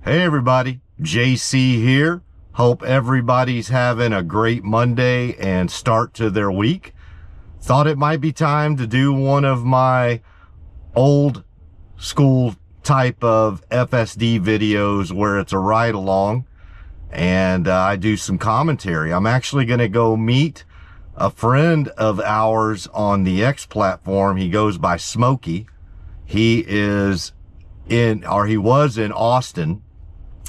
Hey everybody, JC here. Hope everybody's having a great Monday and start to their week. Thought it might be time to do one of my old school type of FSD videos where it's a ride along and I do some commentary. I'm actually going to go meet a friend of ours on the X platform. He goes by Smokey. He was in Austin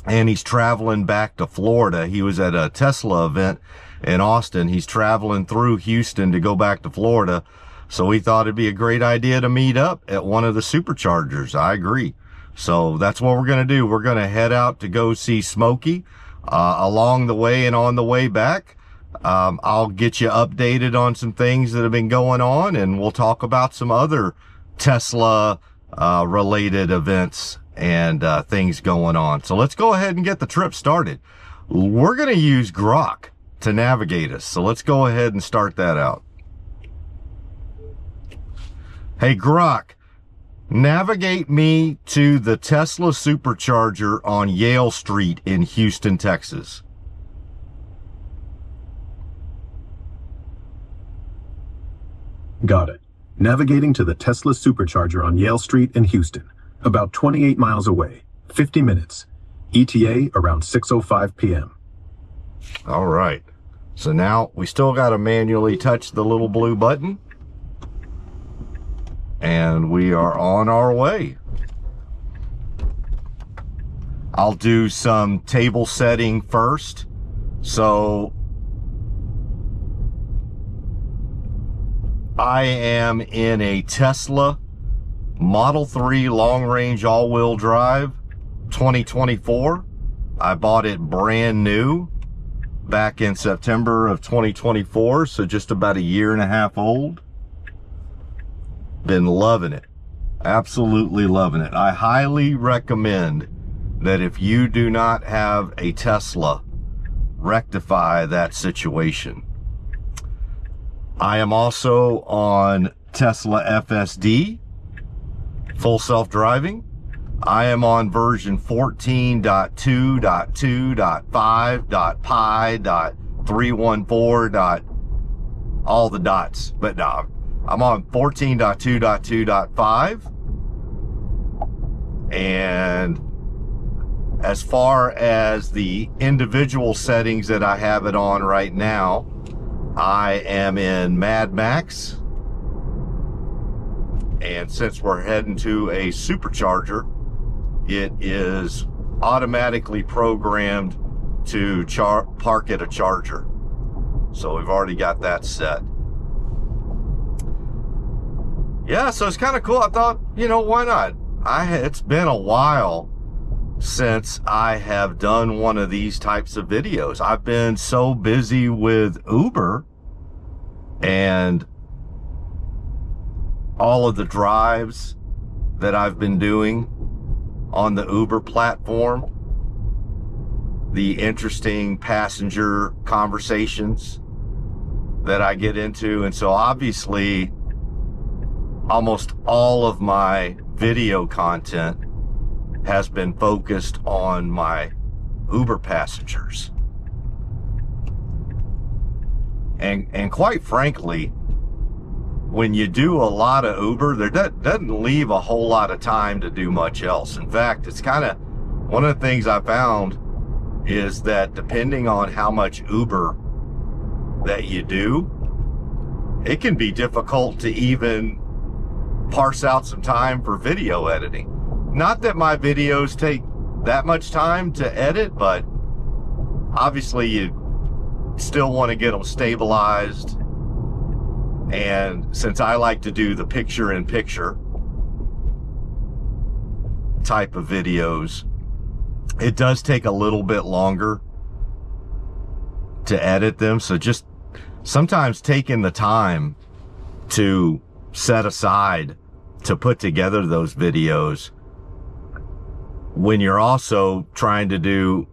and he's traveling back to Florida. He was at a Tesla event in Austin. He's traveling through Houston to go back to Florida. So we thought it'd be a great idea to meet up at one of the superchargers. I agree. So that's what we're going to do. We're going to head out to go see Smokey along the way, and on the way back, I'll get you updated on some things that have been going on, and we'll talk about some other Tesla related events and things going on. So let's go ahead and get the trip started. We're going to use Grok to navigate us. So let's go ahead and start that out. Hey Grok, navigate me to the Tesla Supercharger on Yale Street in Houston, Texas. Got it. Navigating to the Tesla Supercharger on Yale Street in Houston. About 28 miles away, 50 minutes, ETA around 6:05 p.m. All right. So now we still got to manually touch the little blue button. And we are on our way. I'll do some table setting first. So I am in a Tesla Model 3 long-range all-wheel drive 2024. I bought it brand new back in September of 2024, so just about a year and a half old. Been loving it. Absolutely loving it. I highly recommend that if you do not have a Tesla, rectify that situation. I am also on Tesla FSD, full self-driving. I am on version 14.2.2.5.pi.314. All the dots, but no, I'm on 14.2.2.5. And as far as the individual settings that I have it on right now, I am in Mad Max. And since we're heading to a supercharger, it is automatically programmed to park at a charger. So we've already got that set. Yeah, so it's kind of cool. I thought, you know, why not? It's been a while since I have done one of these types of videos. I've been so busy with Uber and all of the drives that I've been doing on the Uber platform, the interesting passenger conversations that I get into. And so obviously almost all of my video content has been focused on my Uber passengers. And quite frankly, when you do a lot of Uber, there doesn't leave a whole lot of time to do much else. In fact, it's kind of one of the things I found is that depending on how much Uber that you do, it can be difficult to even parse out some time for video editing. Not that my videos take that much time to edit, but obviously you still want to get them stabilized. And since I like to do the picture-in-picture type of videos, it does take a little bit longer to edit them. So just sometimes taking the time to set aside to put together those videos when you're also trying to do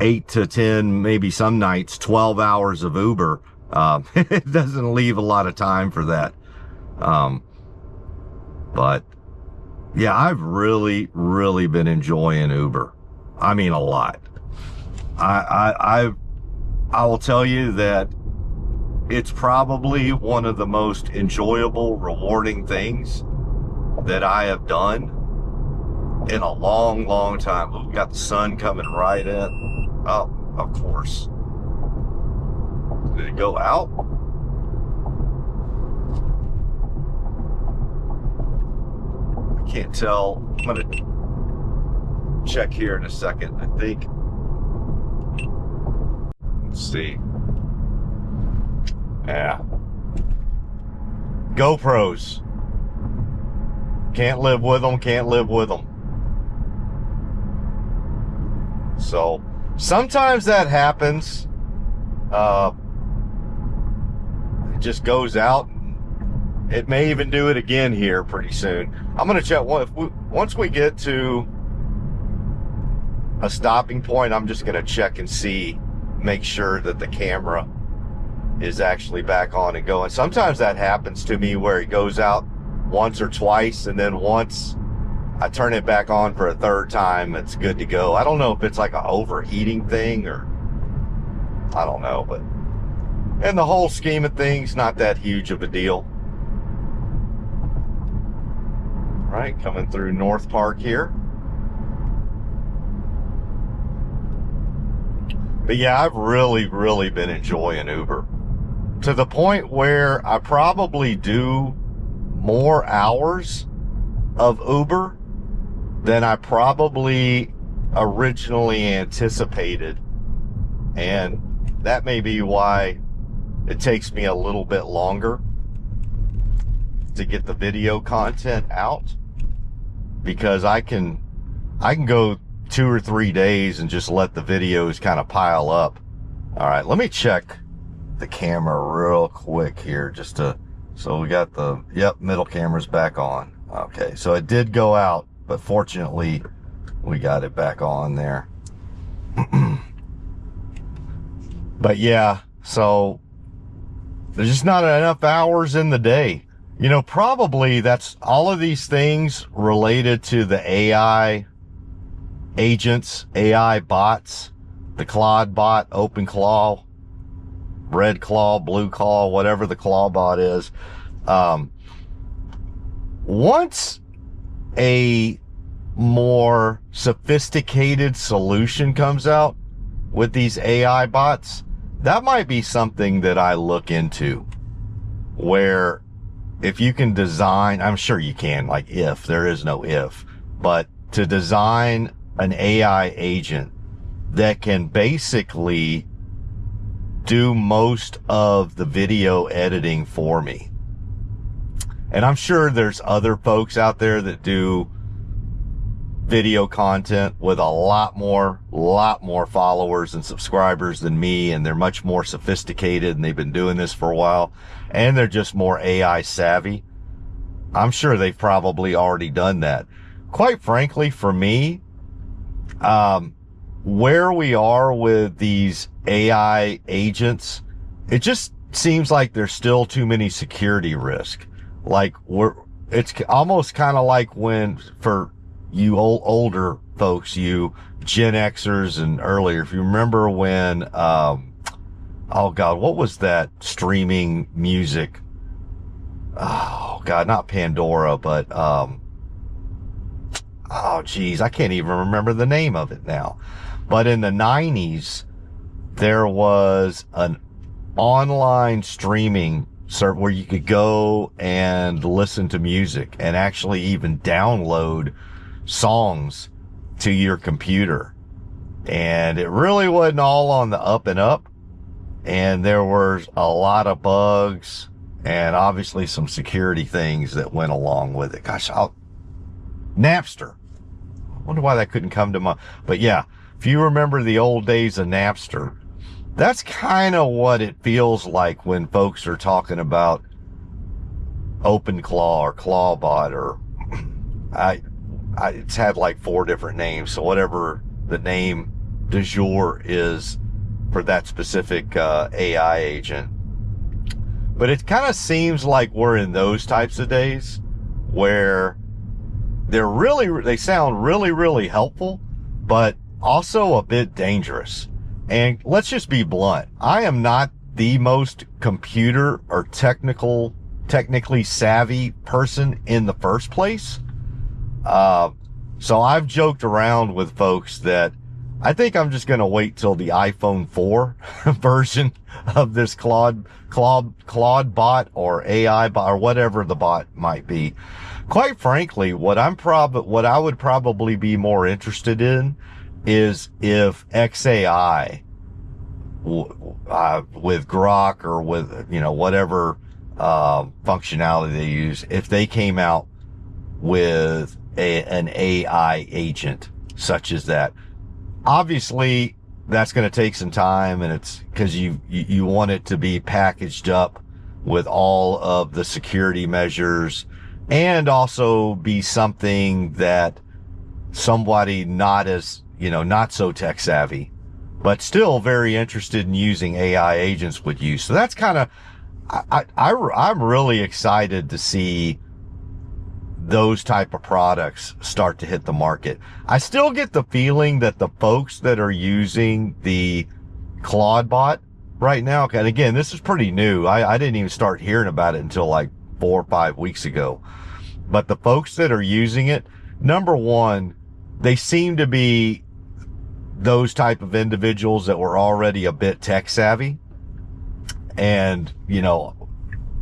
8 to 10, maybe some nights, 12 hours of Uber, it doesn't leave a lot of time for that. But yeah, I've really been enjoying Uber. I mean, a lot. I will tell you that it's probably one of the most enjoyable, rewarding things that I have done in a long, long time. We've got the sun coming right in. Oh, of course. Did it go out? I can't tell. I'm going to check here in a second, I think. Let's see. Yeah. GoPros. Can't live with them, can't live with them. So, sometimes that happens. It just goes out. It may even do it again here pretty soon. I'm going to check. Once we get to a stopping point, I'm just going to check and see, make sure that the camera is actually back on and going. Sometimes that happens to me where it goes out once or twice, and then once I turn it back on for a third time, it's good to go. I don't know if it's like an overheating thing or I don't know, but in the whole scheme of things, not that huge of a deal. Right, coming through North Park here. But yeah, I've really, really been enjoying Uber to the point where I probably do more hours of Uber than I probably originally anticipated. And that may be why it takes me a little bit longer to get the video content out, because I can go 2 or 3 days and just let the videos kind of pile up. All right, let me check the camera real quick here so we got the, middle camera's back on. Okay, so it did go out, but fortunately we got it back on there. But yeah, so there's just not enough hours in the day. You know, probably that's all of these things related to the AI agents, AI bots, the Claude bot, OpenClaw, Red Claw, Blue Claw, whatever the Claw bot is. Once a more sophisticated solution comes out with these AI bots, that might be something that I look into, where if you can design, I'm sure you can, like if, there is no if, but to design an AI agent that can basically do most of the video editing for me. And I'm sure there's other folks out there that do video content with a lot more followers and subscribers than me, and they're much more sophisticated, and they've been doing this for a while, and they're just more AI savvy. I'm sure they've probably already done that. Quite frankly, for me, where we are with these AI agents, it just seems like there's still too many security risks. Like it's almost kind of like when, for you older folks, you Gen Xers and earlier, if you remember when, oh God, what was that streaming music? Oh God, not Pandora, but, oh geez, I can't even remember the name of it now. But in the 90s, there was an online streaming service where you could go and listen to music and actually even download songs to your computer. And it really wasn't all on the up and up. And there were a lot of bugs and obviously some security things that went along with it. Gosh, Napster. I wonder why that couldn't come to mind. But yeah, if you remember the old days of Napster, that's kind of what it feels like when folks are talking about OpenClaw or Clawbot, or it's had like 4 different names. So whatever the name du jour is for that specific AI agent. But it kind of seems like we're in those types of days where they sound really, really helpful, but also a bit dangerous. And let's just be blunt. I am not the most computer or technically savvy person in the first place. So I've joked around with folks that I think I'm just going to wait till the iPhone 4 version of this Claude bot or AI bot or whatever the bot might be. Quite frankly, what I would probably be more interested in is if XAI with Grok or with, whatever functionality they use, if they came out with an AI agent such as that. Obviously, that's going to take some time, and it's because you want it to be packaged up with all of the security measures and also be something that somebody not so tech savvy, but still very interested in using AI agents would use. So that's kind of, I'm really excited to see those type of products start to hit the market. I still get the feeling that the folks that are using the Claude bot right now, and again, this is pretty new. I didn't even start hearing about it until like 4 or 5 weeks ago. But the folks that are using it, number one, they seem to be those type of individuals that were already a bit tech savvy and,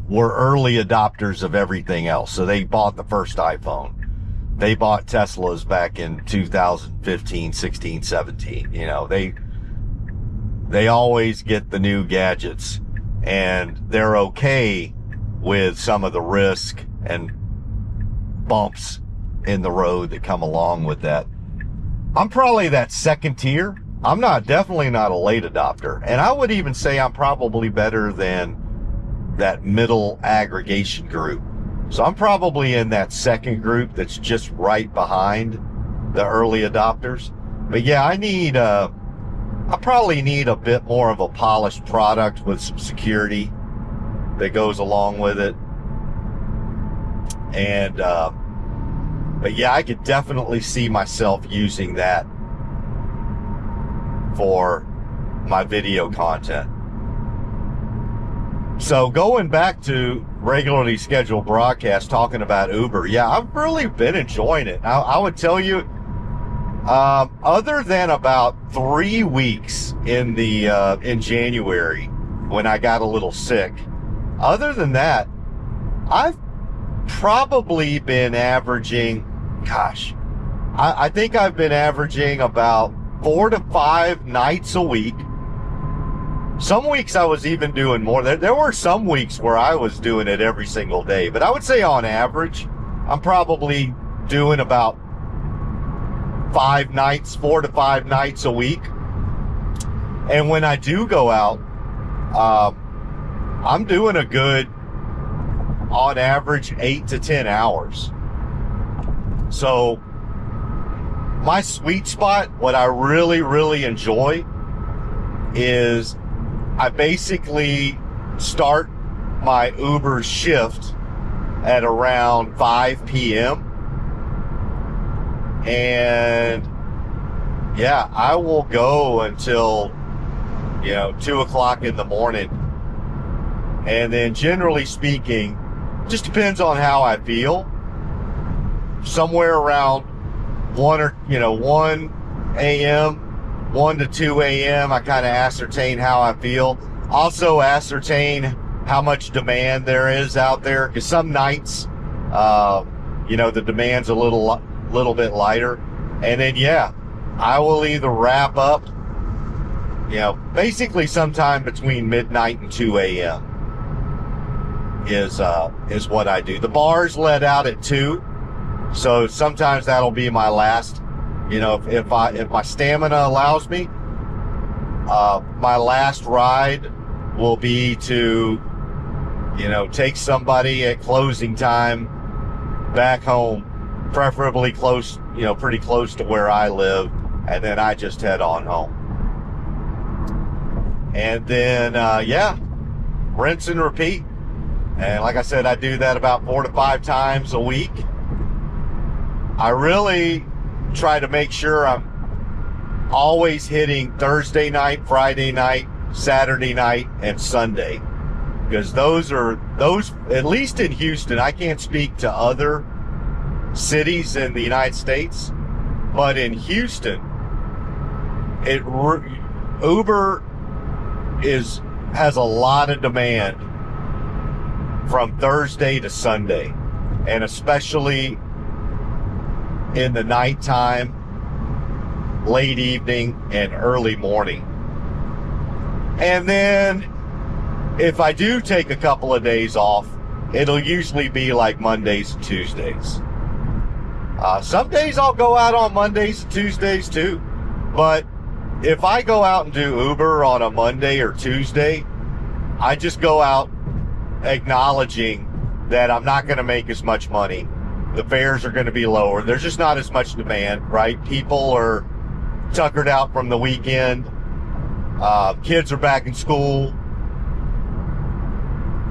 were early adopters of everything else. So they bought the first iPhone. They bought Teslas back in 2015, 16, 17. They always get the new gadgets, and they're okay with some of the risk and bumps in the road that come along with that. I'm probably that second tier. I'm definitely not a late adopter. And I would even say I'm probably better than that middle aggregation group. So I'm probably in that second group that's just right behind the early adopters. But yeah, I probably need a bit more of a polished product with some security that goes along with it. And, but yeah, I could definitely see myself using that for my video content. So going back to regularly scheduled broadcasts, talking about Uber, yeah, I've really been enjoying it. I would tell you, other than about 3 weeks in January when I got a little sick, other than that, I've probably been averaging, I think I've been averaging about 4 to 5 nights a week. Some weeks I was even doing more. There were some weeks where I was doing it every single day, but I would say on average, I'm probably doing about 4 to 5 nights a week. And when I do go out, I'm doing a good, on average, 8 to 10 hours. So my sweet spot, what I really, really enjoy is I basically start my Uber shift at around 5 p.m. And yeah, I will go until, 2 o'clock in the morning. And then generally speaking, just depends on how I feel. Somewhere around 1 a.m., 1 to 2 a.m., I kind of ascertain how I feel. Also ascertain how much demand there is out there. Because some nights, the demand's a little bit lighter. And then, yeah, I will either wrap up, basically sometime between midnight and 2 a.m. is what I do. The bars let out at 2. So sometimes that'll be my last. If my stamina allows me, my last ride will be to, take somebody at closing time back home, preferably close, pretty close to where I live, and then I just head on home. And then, rinse and repeat. And like I said, I do that about 4 to 5 times a week. I really try to make sure I'm always hitting Thursday night, Friday night, Saturday night, and Sunday. Because those, at least in Houston, I can't speak to other cities in the United States, but in Houston, Uber has a lot of demand from Thursday to Sunday, and especially in the nighttime, late evening, and early morning. And then if I do take a couple of days off, it'll usually be like Mondays and Tuesdays. Some days I'll go out on Mondays and Tuesdays too, but if I go out and do Uber on a Monday or Tuesday, I just go out acknowledging that I'm not going to make as much money. The fares are going to be lower. There's just not as much demand, right? People are tuckered out from the weekend. Kids are back in school.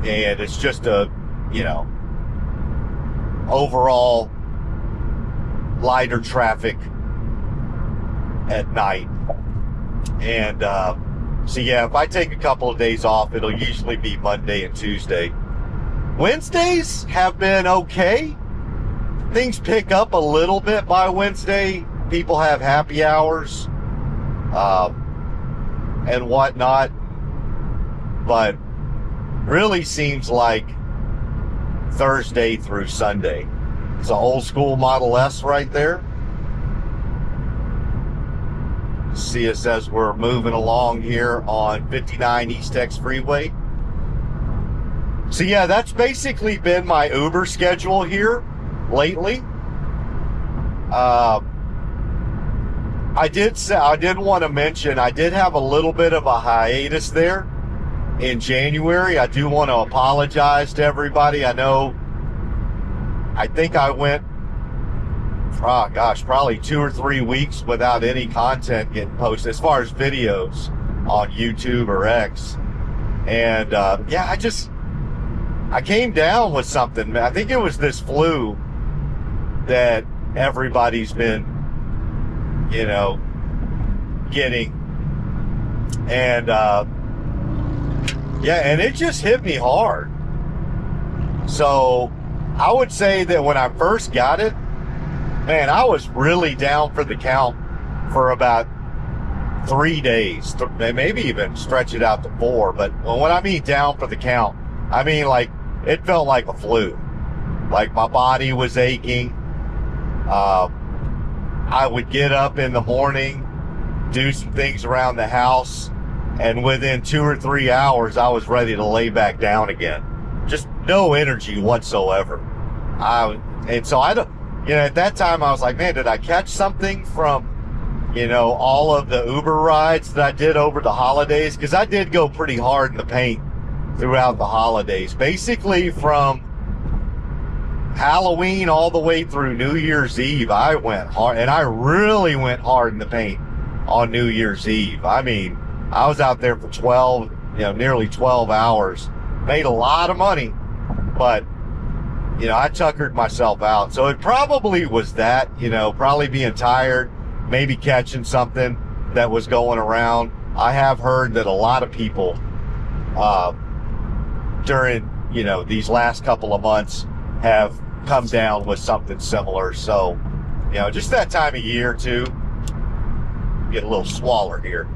And it's just a, overall lighter traffic at night. And so yeah, if I take a couple of days off, it'll usually be Monday and Tuesday. Wednesdays have been okay. Things pick up a little bit by Wednesday. People have happy hours and whatnot, but really seems like Thursday through Sunday. It's an old school Model S right there. See us as we're moving along here on 59 East X Freeway. So yeah, that's basically been my Uber schedule here lately. I did want to mention, I did have a little bit of a hiatus there in January. I do want to apologize to everybody. I think I went, probably 2 or 3 weeks without any content getting posted as far as videos on YouTube or X. And yeah, I came down with something. I think it was this flu that everybody's been, getting. And yeah, and it just hit me hard. So I would say that when I first got it, man, I was really down for the count for about 3 days, maybe even stretch it out to 4. But when I mean down for the count, I mean like it felt like a flu. Like my body was aching. I would get up in the morning, do some things around the house, and within 2 or 3 hours, I was ready to lay back down again. Just no energy whatsoever. And so I don't, at that time I was like, man, did I catch something from, all of the Uber rides that I did over the holidays? Because I did go pretty hard in the paint throughout the holidays. Basically from Halloween all the way through New Year's Eve, I went hard, and I really went hard in the paint on New Year's Eve. I mean, I was out there for nearly 12 hours, made a lot of money, but, I tuckered myself out. So it probably was that, probably being tired, maybe catching something that was going around. I have heard that a lot of people, during, these last couple of months have come down with something similar. So, just that time of year too. Get a little swaller here.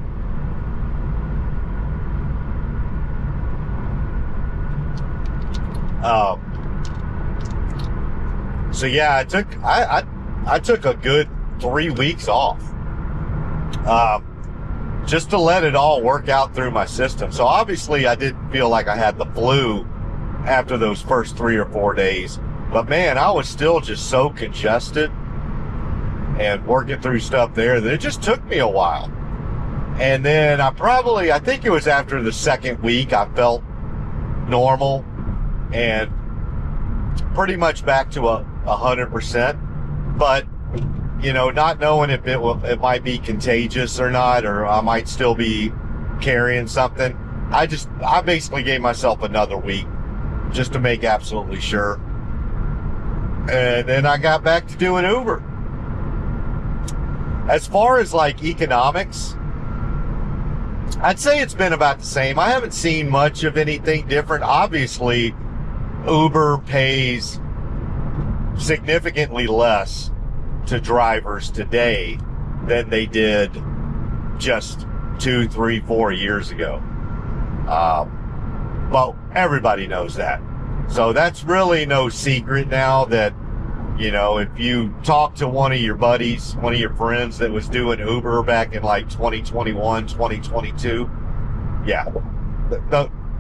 So yeah, I took a good 3 weeks off, just to let it all work out through my system. So obviously I didn't feel like I had the flu after those first 3 or 4 days, but man, I was still just so congested and working through stuff there that it just took me a while. And then I think it was after the second week, I felt normal and pretty much back to 100%. But, not knowing if it might be contagious or not, or I might still be carrying something. I basically gave myself another week just to make absolutely sure. And then I got back to doing Uber. As far as like economics, I'd say it's been about the same. I haven't seen much of anything different. Obviously, Uber pays significantly less to drivers today than they did just 2, 3, 4 years ago. But everybody knows that. So that's really no secret now that, you know, if you talk to one of your buddies, one of your friends that was doing Uber back in like 2021, 2022, yeah,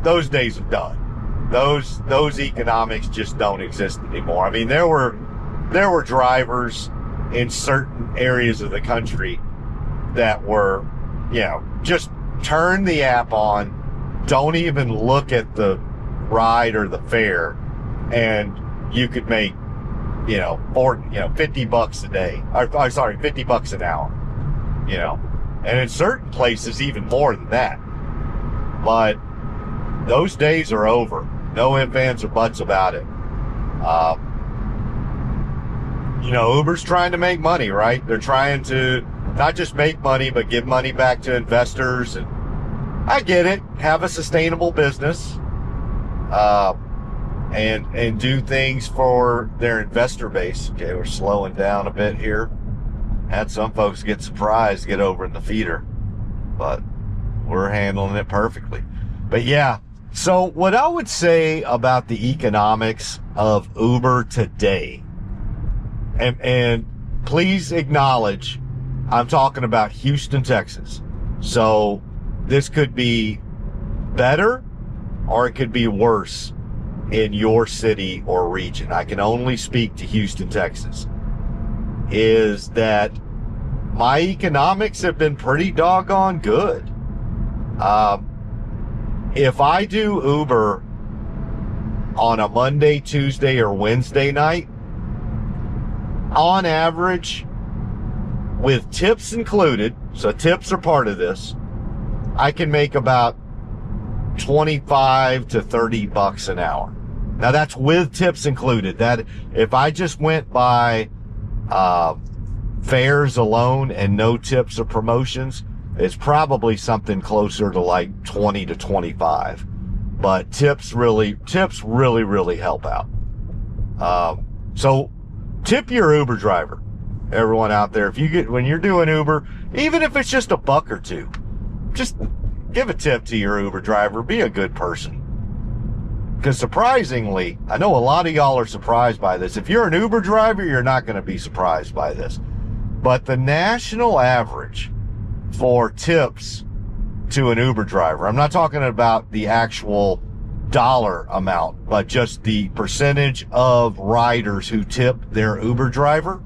those days are done. Those economics just don't exist anymore. I mean, there were drivers in certain areas of the country that were, you know, just turn the app on, don't even look at the ride or the fare, and you could make, you know, $50 a day. Or, sorry, $50 an hour. You know, and in certain places even more than that. But those days are over. No ifs, ands, or buts about it. You know, Uber's trying to make money, right? They're trying to not just make money, but give money back to investors. And I get it. Have a sustainable business. And do things for their investor base. Okay, we're slowing down a bit here. Had some folks get surprised, get over in the feeder. But we're handling it perfectly. But yeah. So what I would say about the economics of Uber today, and please acknowledge, I'm talking about Houston, Texas. So this could be better or it could be worse in your city or region. I can only speak to Houston, Texas. Is that my economics have been pretty doggone good. If I do Uber on a Monday, Tuesday, or Wednesday night, on average, with tips included, so tips are part of this, I can make about $25 to $30 an hour. Now that's with tips included. That if I just went by fares alone and no tips or promotions, it's probably something closer to like 20 to 25. But tips really help out. So tip your Uber driver, everyone out there. When you're doing Uber, even if it's just $1 or $2, just give a tip to your Uber driver. Be a good person. Because surprisingly, I know a lot of y'all are surprised by this. If you're an Uber driver, you're not going to be surprised by this. But the national average for tips to an Uber driver, I'm not talking about the actual dollar amount, but just the percentage of riders who tip their Uber driver,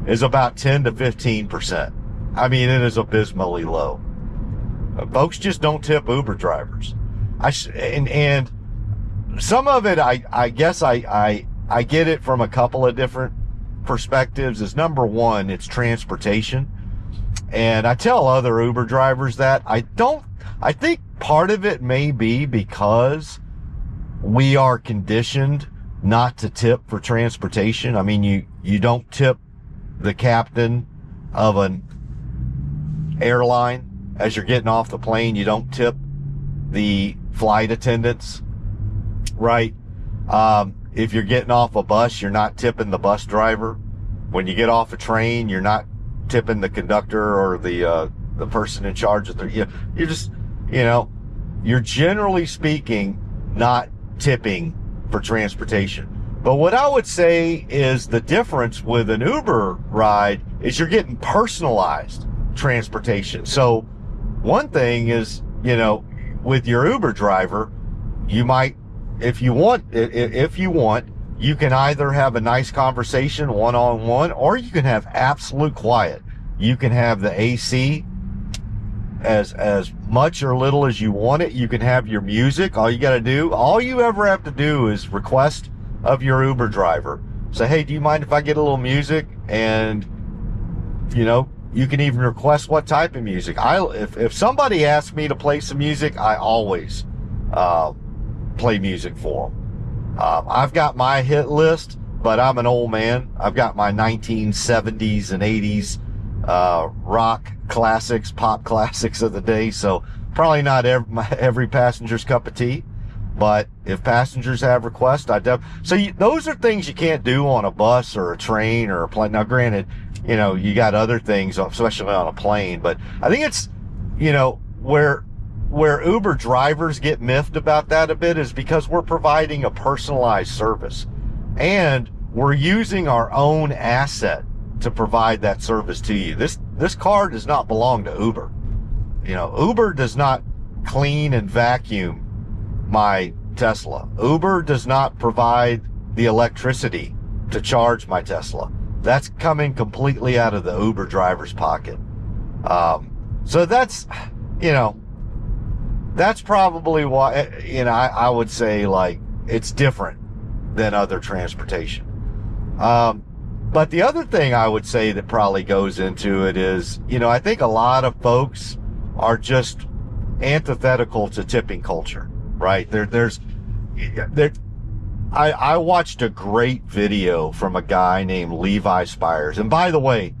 is about 10 to 15%. I mean, it is abysmally low. Folks just don't tip Uber drivers. And some of it, I guess I get it from a couple of different perspectives. Is number one, it's transportation. And I tell other Uber drivers that I think part of it may be because we are conditioned not to tip for transportation. I mean, you don't tip the captain of an airline as you're getting off the plane. You don't tip the flight attendants, right? If you're getting off a bus, you're not tipping the bus driver. When you get off a train, you're not tipping the conductor or the person in charge of you're just, you're generally speaking not tipping for transportation. But what I would say is the difference with an Uber ride is you're getting personalized transportation. So one thing is, with your Uber driver, you might, if you want, you can either have a nice conversation one-on-one, or you can have absolute quiet. You can have the AC as much or little as you want it. You can have your music. All you ever have to do is request of your Uber driver. Say, hey, do you mind if I get a little music? And, you can even request what type of music. If somebody asks me to play some music, I always play music for them. I've got my hit list, but I'm an old man. I've got my 1970s and 80s rock classics, pop classics of the day. So probably not every passenger's cup of tea. But if passengers have requests, those are things you can't do on a bus or a train or a plane. Now, granted, you got other things, especially on a plane. But I think it's, where Uber drivers get miffed about that a bit is because we're providing a personalized service, and we're using our own asset to provide that service to you. This car does not belong to Uber. Uber does not clean and vacuum my Tesla. Uber does not provide the electricity to charge my Tesla. That's coming completely out of the Uber driver's pocket. So that's, that's probably why, I would say, like, it's different than other transportation. But the other thing I would say that probably goes into it is, I think a lot of folks are just antithetical to tipping culture. Right I watched a great video from a guy named Levi Spires. And by the way,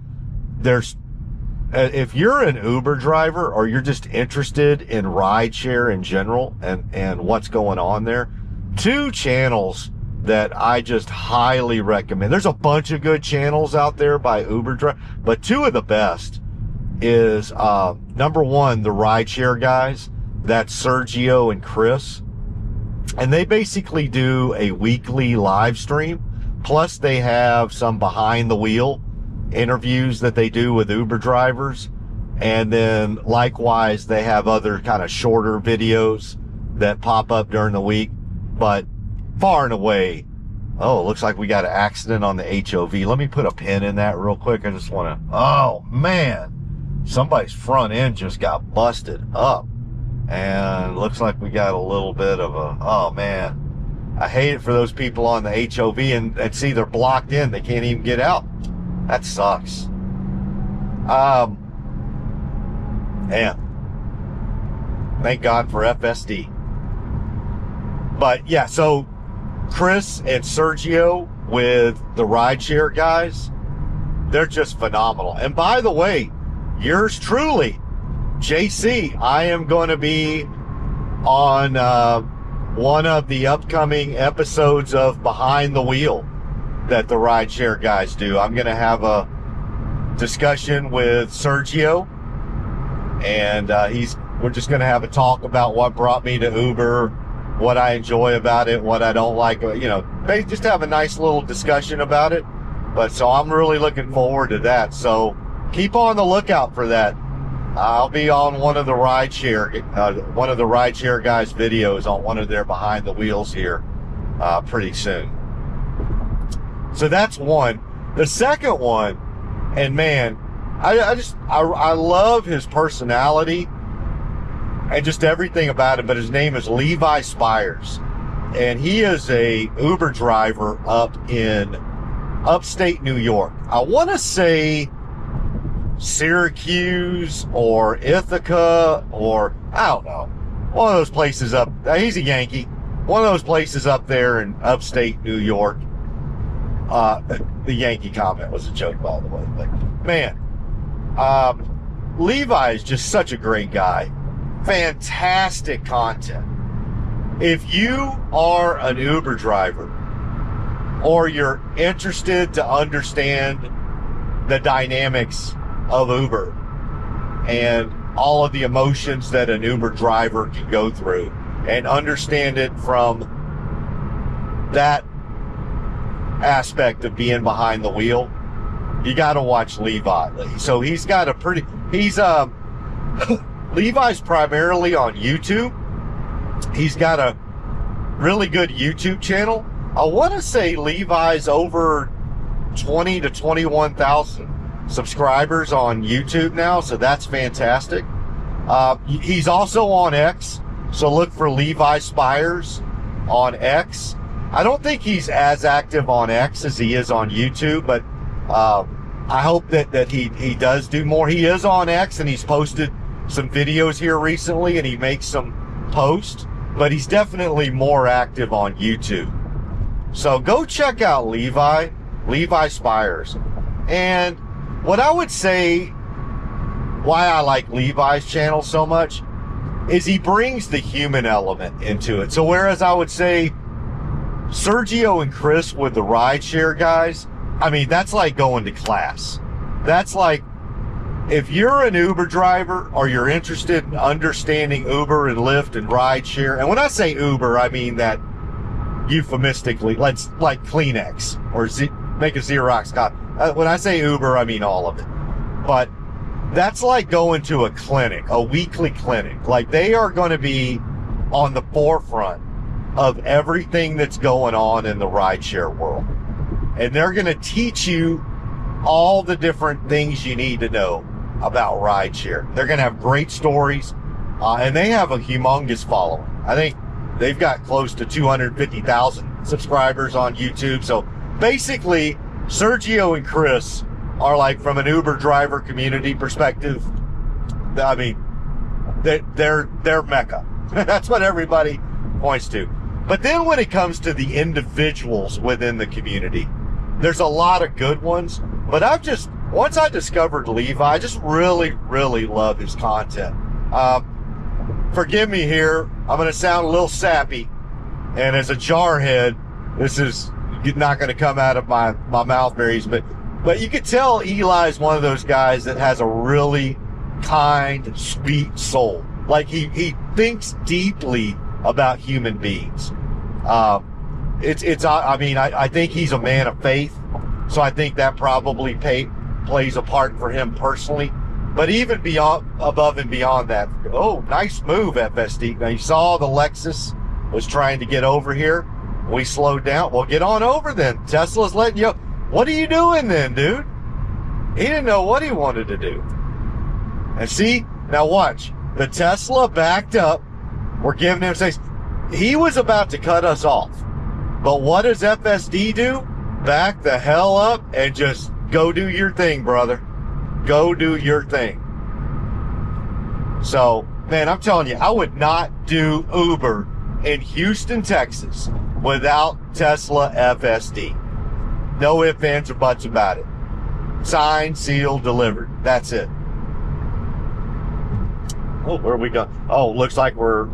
if you're an Uber driver or you're just interested in rideshare in general and what's going on there, 2 channels that I just highly recommend. There's a bunch of good channels out there by Uber drivers, but 2 of the best is, number 1, the rideshare guys. That's Sergio and Chris. And they basically do a weekly live stream. Plus they have some behind the wheel interviews that they do with Uber drivers. And then likewise, they have other kind of shorter videos that pop up during the week. But far and away, it looks like we got an accident on the HOV. Let me put a pin in that real quick. I just want to, oh man, somebody's front end just got busted up. And looks like we got a little bit of oh man, I hate it for those people on the HOV and see they're blocked in. They can't even get out. That sucks. Man, thank God for FSD. But yeah, so Chris and Sergio with the rideshare guys, they're just phenomenal. And by the way, yours truly, JC, I am going to be on one of the upcoming episodes of Behind the Wheel that the rideshare guys do. I'm going to have a discussion with Sergio, and we're just going to have a talk about what brought me to Uber, what I enjoy about it, what I don't like, just have a nice little discussion about it. But so I'm really looking forward to that. So keep on the lookout for that. I'll be on one of the rideshare guys' videos on one of their behind the wheels here pretty soon. So that's one. The second one, and man, I love his personality and just everything about it. But his name is Levi Spires, and he is a Uber driver up in upstate New York. I want to say Syracuse or Ithaca, or I don't know, one of those places up. He's a Yankee. One of those places up there in upstate New York. The Yankee comment was a joke, by the way. But man, Levi is just such a great guy. Fantastic content. If you are an Uber driver or you're interested to understand the dynamics of Uber and all of the emotions that an Uber driver can go through, and understand it from that aspect of being behind the wheel, you got to watch Levi. So he's got a pretty, Levi's primarily on YouTube. He's got a really good YouTube channel. I want to say Levi's over 20 to 21,000 subscribers on YouTube now, so that's fantastic. He's also on X, so look for Levi Spires on X. I don't think he's as active on X as he is on YouTube, but I hope that he does do more. He is on X, and he's posted some videos here recently, and he makes some posts, but he's definitely more active on YouTube. So go check out Levi Spires. And what I would say why I like Levi's channel so much is he brings the human element into it. So whereas I would say Sergio and Chris with the rideshare guys, I mean, that's like going to class. That's like, if you're an Uber driver or you're interested in understanding Uber and Lyft and rideshare, and when I say Uber, I mean that euphemistically, let's like Kleenex or make a Xerox copy. When I say Uber, I mean all of it. But that's like going to a clinic, a weekly clinic. Like, they are going to be on the forefront of everything that's going on in the rideshare world. And they're going to teach you all the different things you need to know about rideshare. They're going to have great stories, and they have a humongous following. I think they've got close to 250,000 subscribers on YouTube. So basically, Sergio and Chris are like, from an Uber driver community perspective, I mean, they're Mecca. That's what everybody points to. But then when it comes to the individuals within the community, there's a lot of good ones. But once I discovered Levi, I just really, really love his content. Forgive me here. I'm going to sound a little sappy. And as a jarhead, this is not going to come out of my mouth very easy. But you could tell Eli's one of those guys that has a really kind, sweet soul. Like, he thinks deeply about human beings. I think he's a man of faith. So I think that probably plays a part for him personally. But even above and beyond that, oh, nice move, FSD. Now, you saw the Lexus was trying to get over here. We slowed down. Well, get on over then. Tesla's letting you. What are you doing then, dude? He didn't know what he wanted to do. And see, now watch. The Tesla backed up. We're giving him space. He was about to cut us off. But what does FSD do? Back the hell up and just go do your thing, brother. Go do your thing. So, man, I'm telling you, I would not do Uber in Houston, Texas without Tesla FSD. No ifs, ands, or buts about it. Signed, sealed, delivered. That's it. Oh, where are we going? Oh, looks like we're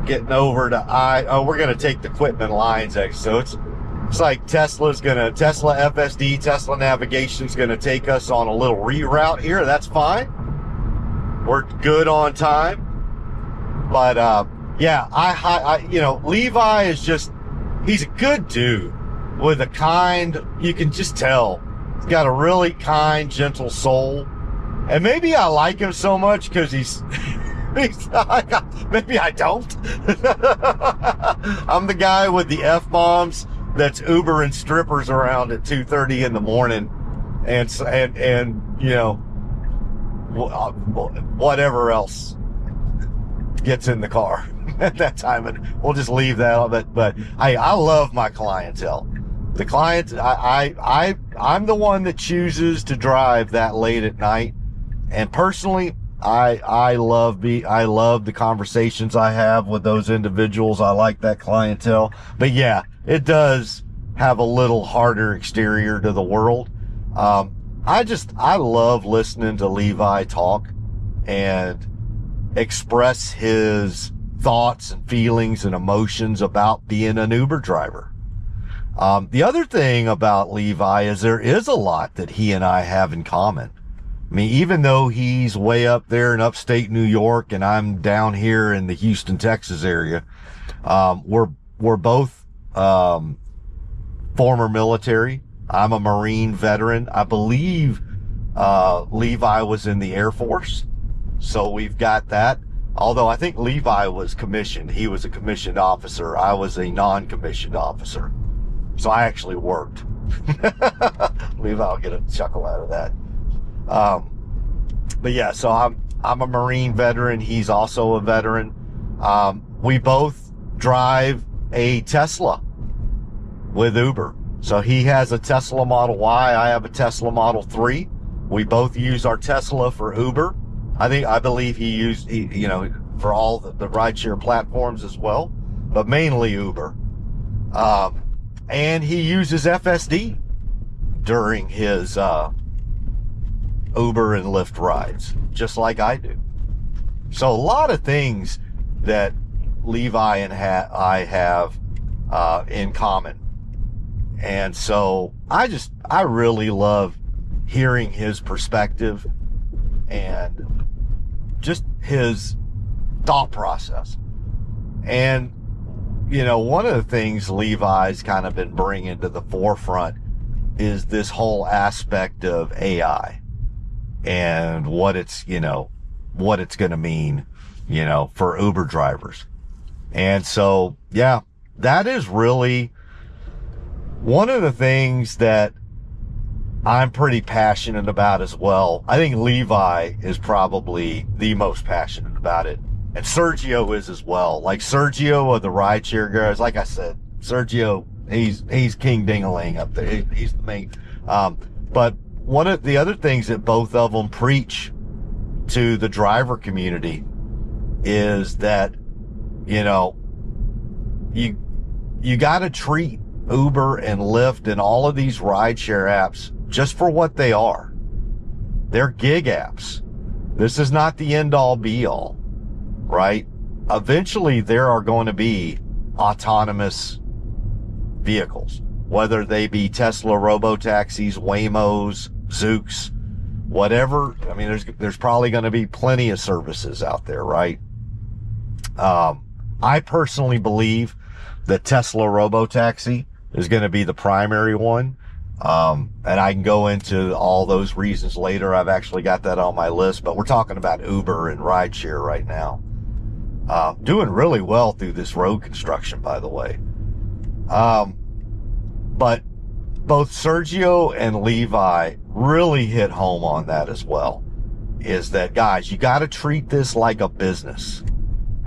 getting over to we're going to take the Quitman Lines exit. So it's like Tesla FSD, Tesla Navigation's going to take us on a little reroute here. That's fine. We're good on time. But, yeah, Levi is just, he's a good dude with a kind, you can just tell, he's got a really kind, gentle soul. And maybe I like him so much because maybe I don't. I'm the guy with the F-bombs that's Uber and strippers around at 2:30 in the morning, and you know, whatever else gets in the car at that time, and we'll just leave that. But I love my clientele. The clients, I'm the one that chooses to drive that late at night, and personally, I love the conversations I have with those individuals. I like that clientele. But yeah, it does have a little harder exterior to the world. I love listening to Levi talk and express his thoughts and feelings and emotions about being an Uber driver. The other thing about Levi is there is a lot that he and I have in common. I mean, even though he's way up there in upstate New York and I'm down here in the Houston, Texas area, we're both former military. I'm a Marine veteran. I believe Levi was in the Air Force, so we've got that. Although I think Levi was commissioned. He was a commissioned officer. I was a non-commissioned officer. So I actually worked. Levi will get a chuckle out of that. But yeah, so I'm a Marine veteran. He's also a veteran. We both drive a Tesla with Uber. So he has a Tesla Model Y. I have a Tesla Model 3. We both use our Tesla for Uber. I believe he used, for all the rideshare platforms as well, but mainly Uber. And he uses FSD during his Uber and Lyft rides, just like I do. So a lot of things that Levi and I have in common. And so I really love hearing his perspective and just his thought process. And, you know, one of the things Levi's kind of been bringing to the forefront is this whole aspect of AI and what it's going to mean, for Uber drivers. And so, yeah, that is really one of the things that I'm pretty passionate about as well. I think Levi is probably the most passionate about it. And Sergio is as well. Like Sergio of the rideshare guys, like I said, Sergio, he's king ding-a-ling up there. He's the main. But one of the other things that both of them preach to the driver community is that, you got to treat Uber and Lyft and all of these rideshare apps just for what they are. They're gig apps. This is not the end all be all, right? Eventually there are going to be autonomous vehicles, whether they be Tesla Robotaxis, Waymos, Zooks, whatever. I mean, there's probably going to be plenty of services out there, right? I personally believe that Tesla Robotaxi is going to be the primary one. And I can go into all those reasons later. I've actually got that on my list, but we're talking about Uber and rideshare right now. Doing really well through this road construction, by the way. But both Sergio and Levi really hit home on that as well. Is that, guys, you got to treat this like a business.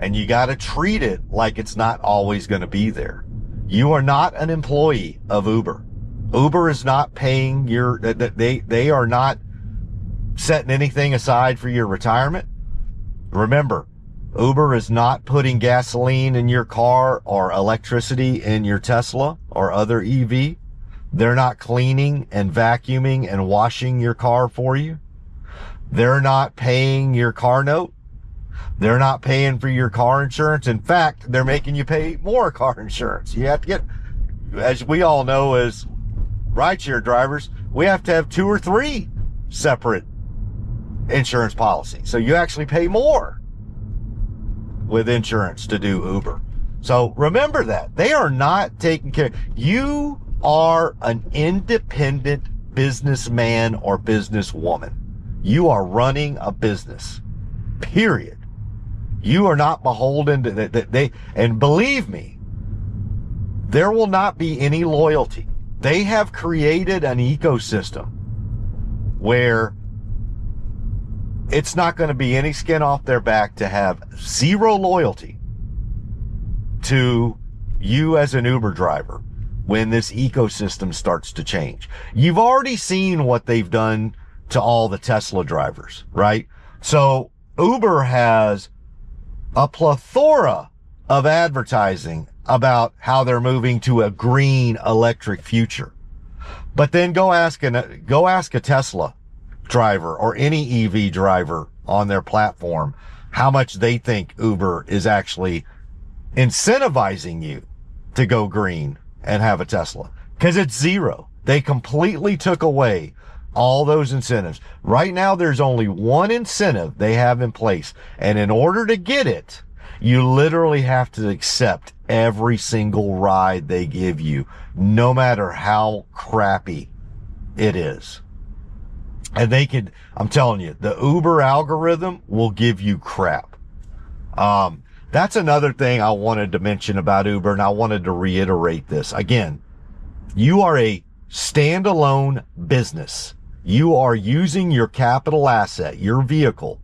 And you got to treat it like it's not always going to be there. You are not an employee of Uber. Uber is not paying they are not setting anything aside for your retirement. Remember, Uber is not putting gasoline in your car or electricity in your Tesla or other EV. They're not cleaning and vacuuming and washing your car for you. They're not paying your car note. They're not paying for your car insurance. In fact, they're making you pay more car insurance. You have to get, as we all know as rideshare drivers, we have to have 2 or 3 separate insurance policies. So you actually pay more with insurance to do Uber. So remember that. They are not taking care. You are an independent businessman or businesswoman. You are running a business. Period. You are not beholden to that. And believe me, there will not be any loyalty. They have created an ecosystem where it's not going to be any skin off their back to have zero loyalty to you as an Uber driver when this ecosystem starts to change. You've already seen what they've done to all the Tesla drivers, right? So Uber has a plethora of advertising about how they're moving to a green electric future. But then go ask a Tesla driver or any EV driver on their platform how much they think Uber is actually incentivizing you to go green and have a Tesla. Because it's zero. They completely took away all those incentives. Right now, there's only one incentive they have in place. And in order to get it, you literally have to accept every single ride they give you, no matter how crappy it is. And I'm telling you, the Uber algorithm will give you crap. That's another thing I wanted to mention about Uber, and I wanted to reiterate this. Again, you are a standalone business. You are using your capital asset, your vehicle,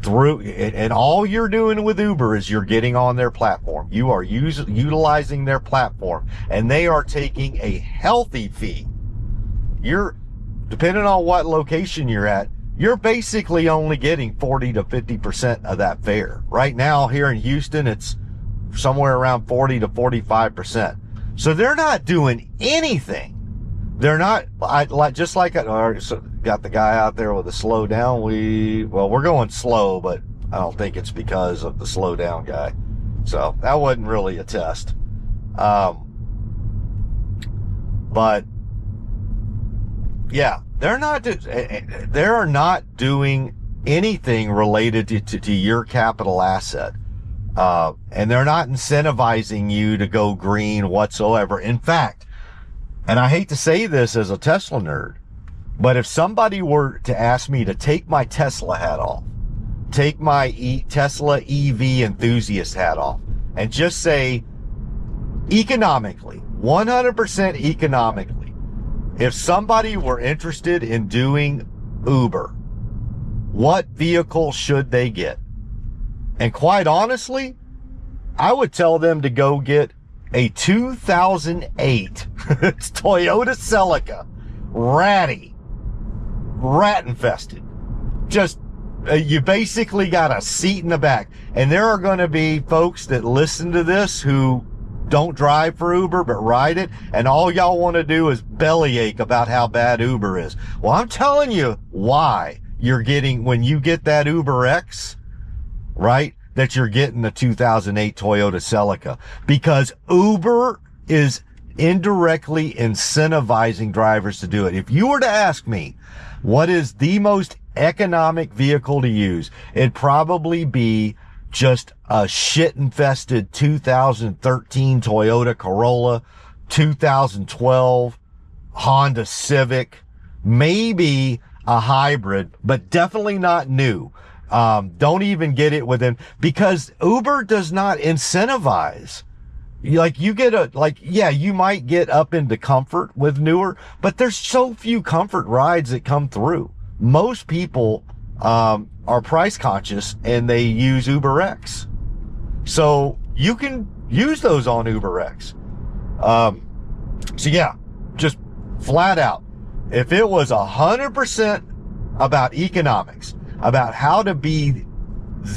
and all you're doing with Uber is you're getting on their platform. You are utilizing their platform, and they are taking a healthy fee. Depending on what location you're at, you're basically only getting 40 to 50% of that fare. Right now, here in Houston, it's somewhere around 40 to 45%. So they're not doing anything they're not, just like, so got the guy out there with a slow down. We're going slow, but I don't think it's because of the slow down guy. So that wasn't really a test. But yeah, they are not doing anything related to your capital asset. And they're not incentivizing you to go green whatsoever. In fact, and I hate to say this as a Tesla nerd, but if somebody were to ask me to take my Tesla hat off, take my Tesla EV enthusiast hat off, and just say economically, 100% economically, if somebody were interested in doing Uber, what vehicle should they get? And quite honestly, I would tell them to go get a 2008 Toyota Celica, rat infested. Just, you basically got a seat in the back. And there are going to be folks that listen to this who don't drive for Uber, but ride it. And all y'all want to do is bellyache about how bad Uber is. Well, I'm telling you why you're getting, when you get that Uber X, right, that you're getting the 2008 Toyota Celica, because Uber is indirectly incentivizing drivers to do it. If you were to ask me what is the most economic vehicle to use, it'd probably be just a shit-infested 2013 Toyota Corolla, 2012 Honda Civic, maybe a hybrid, but definitely not new. Don't even get it within, because Uber does not incentivize. Like, you get you might get up into comfort with newer, but there's so few comfort rides that come through. Most people, are price conscious and they use UberX. So you can use those on UberX. So yeah, just flat out, if it was 100% about economics, about how to be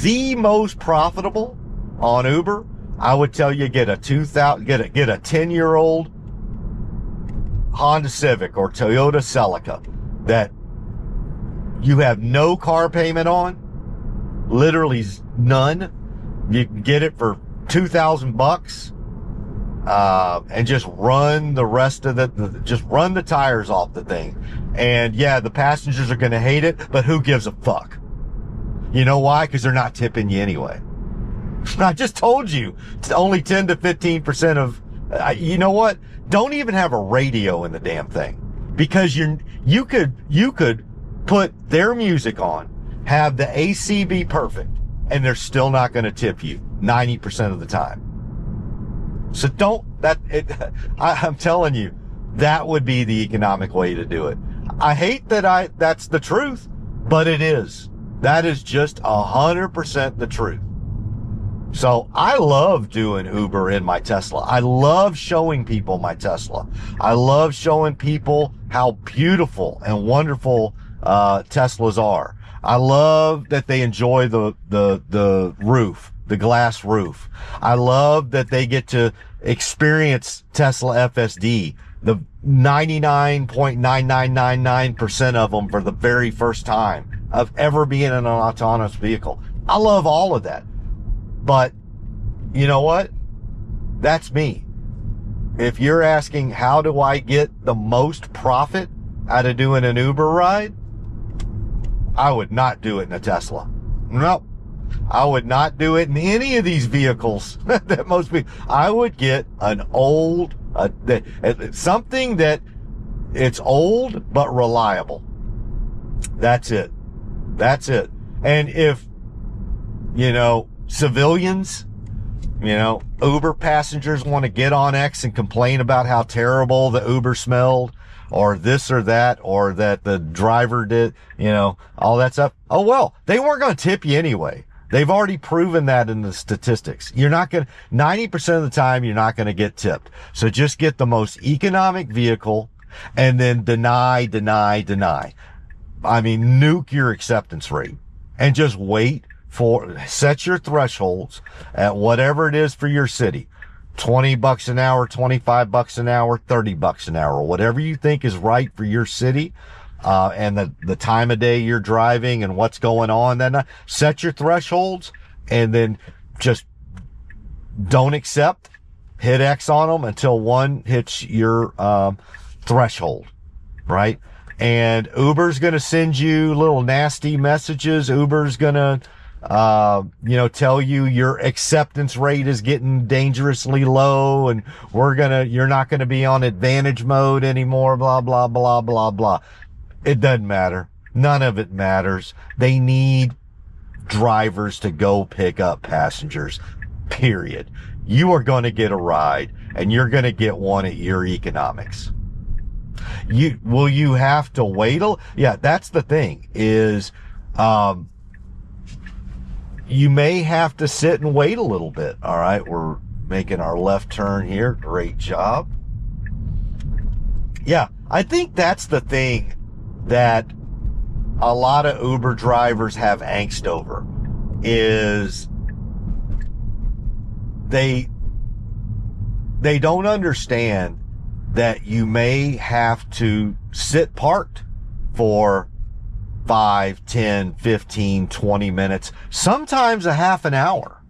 the most profitable on Uber, I would tell you get a 10-year-old Honda Civic or Toyota Celica that you have no car payment on, literally none. You can get it for $2,000, and just run the rest of just run the tires off the thing. And yeah, the passengers are going to hate it, but who gives a fuck? You know why? Because they're not tipping you anyway. I just told you, it's only 10 to 15% of, you know what? Don't even have a radio in the damn thing, because you could put their music on, have the AC be perfect, and they're still not going to tip you 90% of the time. So I'm telling you, that would be the economic way to do it. I hate that that's the truth, but it is. That is just 100% the truth. So I love doing Uber in my Tesla. I love showing people my Tesla. I love showing people how beautiful and wonderful Teslas are. I love that they enjoy the roof, the glass roof. I love that they get to experience Tesla FSD, the 99.9999% of them for the very first time of ever being in an autonomous vehicle. I love all of that. But you know what? That's me. If you're asking how do I get the most profit out of doing an Uber ride, I would not do it in a Tesla. Nope. I would not do it in any of these vehicles that most people. I would get an old, something that it's old but reliable. That's it. That's it. And if, civilians, Uber passengers want to get on X and complain about how terrible the Uber smelled, or this or that, or that the driver did, all that stuff. Oh, well, they weren't going to tip you anyway. They've already proven that in the statistics. 90% of the time, you're not going to get tipped. So just get the most economic vehicle and then deny. I mean, nuke your acceptance rate and just set your thresholds at whatever it is for your city. 20 bucks an hour, 25 bucks an hour, 30 bucks an hour, whatever you think is right for your city, and the time of day you're driving and what's going on. Then set your thresholds and then just don't accept, hit X on them until one hits your, threshold, right? And Uber's going to send you little nasty messages. Uber's going to, tell you your acceptance rate is getting dangerously low and you're not going to be on advantage mode anymore, blah, blah, blah, blah, blah. It doesn't matter. None of it matters. They need drivers to go pick up passengers, period. You are going to get a ride and you're going to get one at your economics. Will you have to wait? Yeah, that's the thing is, you may have to sit and wait a little bit. All right. We're making our left turn here. Great job. Yeah. I think that's the thing that a lot of Uber drivers have angst over is they don't understand that you may have to sit parked for 5, 10, 15, 20 minutes, sometimes a half an hour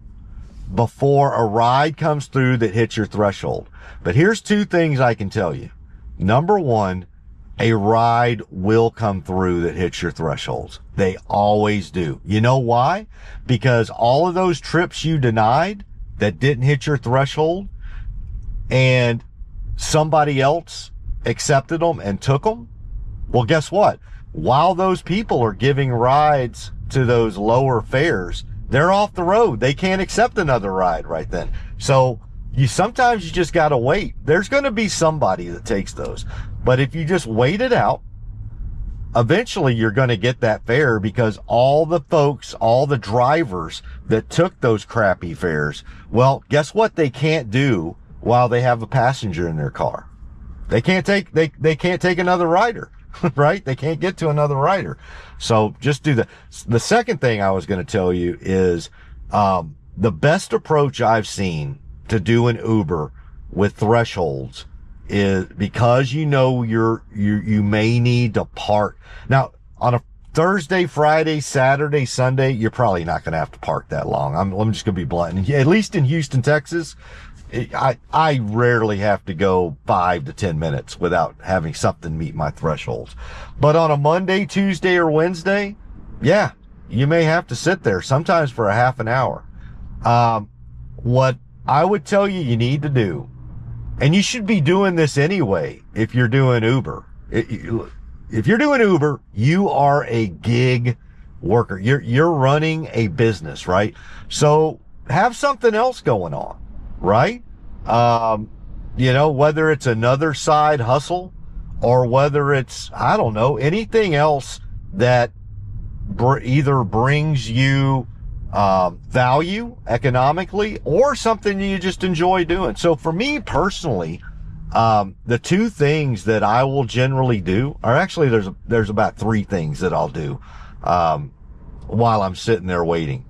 before a ride comes through that hits your threshold. But here's two things I can tell you. Number one, a ride will come through that hits your thresholds. They always do. You know why? Because all of those trips you denied that didn't hit your threshold and somebody else accepted them and took them, well, guess what? While those people are giving rides to those lower fares, they're off the road. They can't accept another ride right then. So sometimes you just got to wait. There's going to be somebody that takes those. But if you just wait it out, eventually you're going to get that fare because all the folks, all the drivers that took those crappy fares, well, guess what they can't do while they have a passenger in their car? They can't take another rider. Right? They can't get to another rider. So just do that. The second thing I was going to tell you is, the best approach I've seen to do an Uber with thresholds is because you may need to park. Now, on a Thursday, Friday, Saturday, Sunday, you're probably not going to have to park that long. I'm just going to be blunt. At least in Houston, Texas, I rarely have to go 5 to 10 minutes without having something meet my thresholds. But on a Monday, Tuesday, or Wednesday, yeah, you may have to sit there sometimes for a half an hour. What I would tell you need to do, and you should be doing this anyway if you're doing Uber. If you're doing Uber, you are a gig worker. You're running a business, right? So have something else going on. Right? Whether it's another side hustle or whether it's, I don't know, anything else that either brings you, value economically or something you just enjoy doing. So for me personally, the two things that I will generally do are actually, there's about three things that I'll do, while I'm sitting there waiting.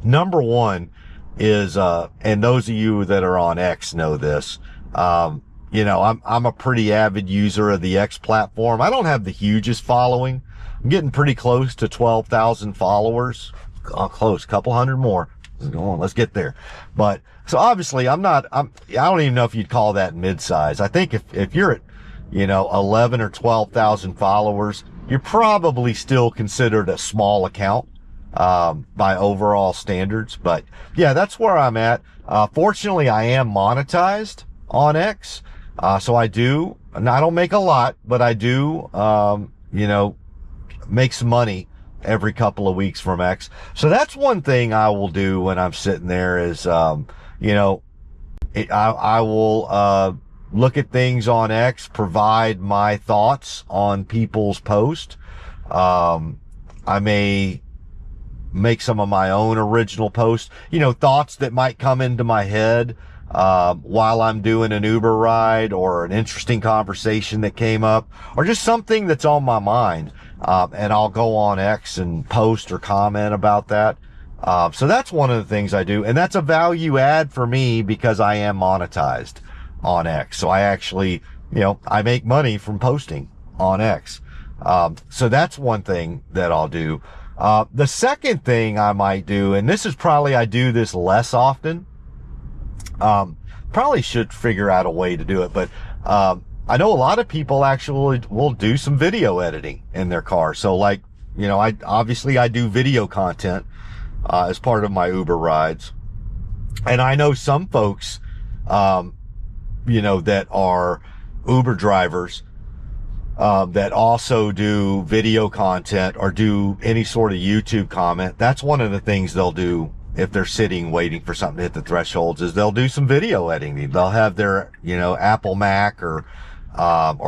Number one is, and those of you that are on X know this, I'm a pretty avid user of the X platform. I don't have the hugest following. I'm getting pretty close to 12,000 followers. Close, couple hundred more. Go on, let's get there. But so obviously I don't even know if you'd call that mid-size. I think if you're at, 11 or 12,000 followers, you're probably still considered a small account. By overall standards. But yeah, that's where I'm at. Fortunately, I am monetized on X. So I do, and I don't make a lot, but I do, make some money every couple of weeks from X. So that's one thing I will do when I'm sitting there is, I will, look at things on X, provide my thoughts on people's posts. I may make some of my own original posts, thoughts that might come into my head, while I'm doing an Uber ride or an interesting conversation that came up or just something that's on my mind. And I'll go on X and post or comment about that. So that's one of the things I do. And that's a value add for me because I am monetized on X. So I actually, I make money from posting on X. So that's one thing that I'll do. The second thing I might do, and this is probably, I do this less often. Probably should figure out a way to do it, but, I know a lot of people actually will do some video editing in their car. So like, I do video content, as part of my Uber rides. And I know some folks, that are Uber drivers, that also do video content or do any sort of YouTube comment. That's one of the things they'll do if they're sitting waiting for something to hit the thresholds, is they'll do some video editing. They'll have their, Apple Mac or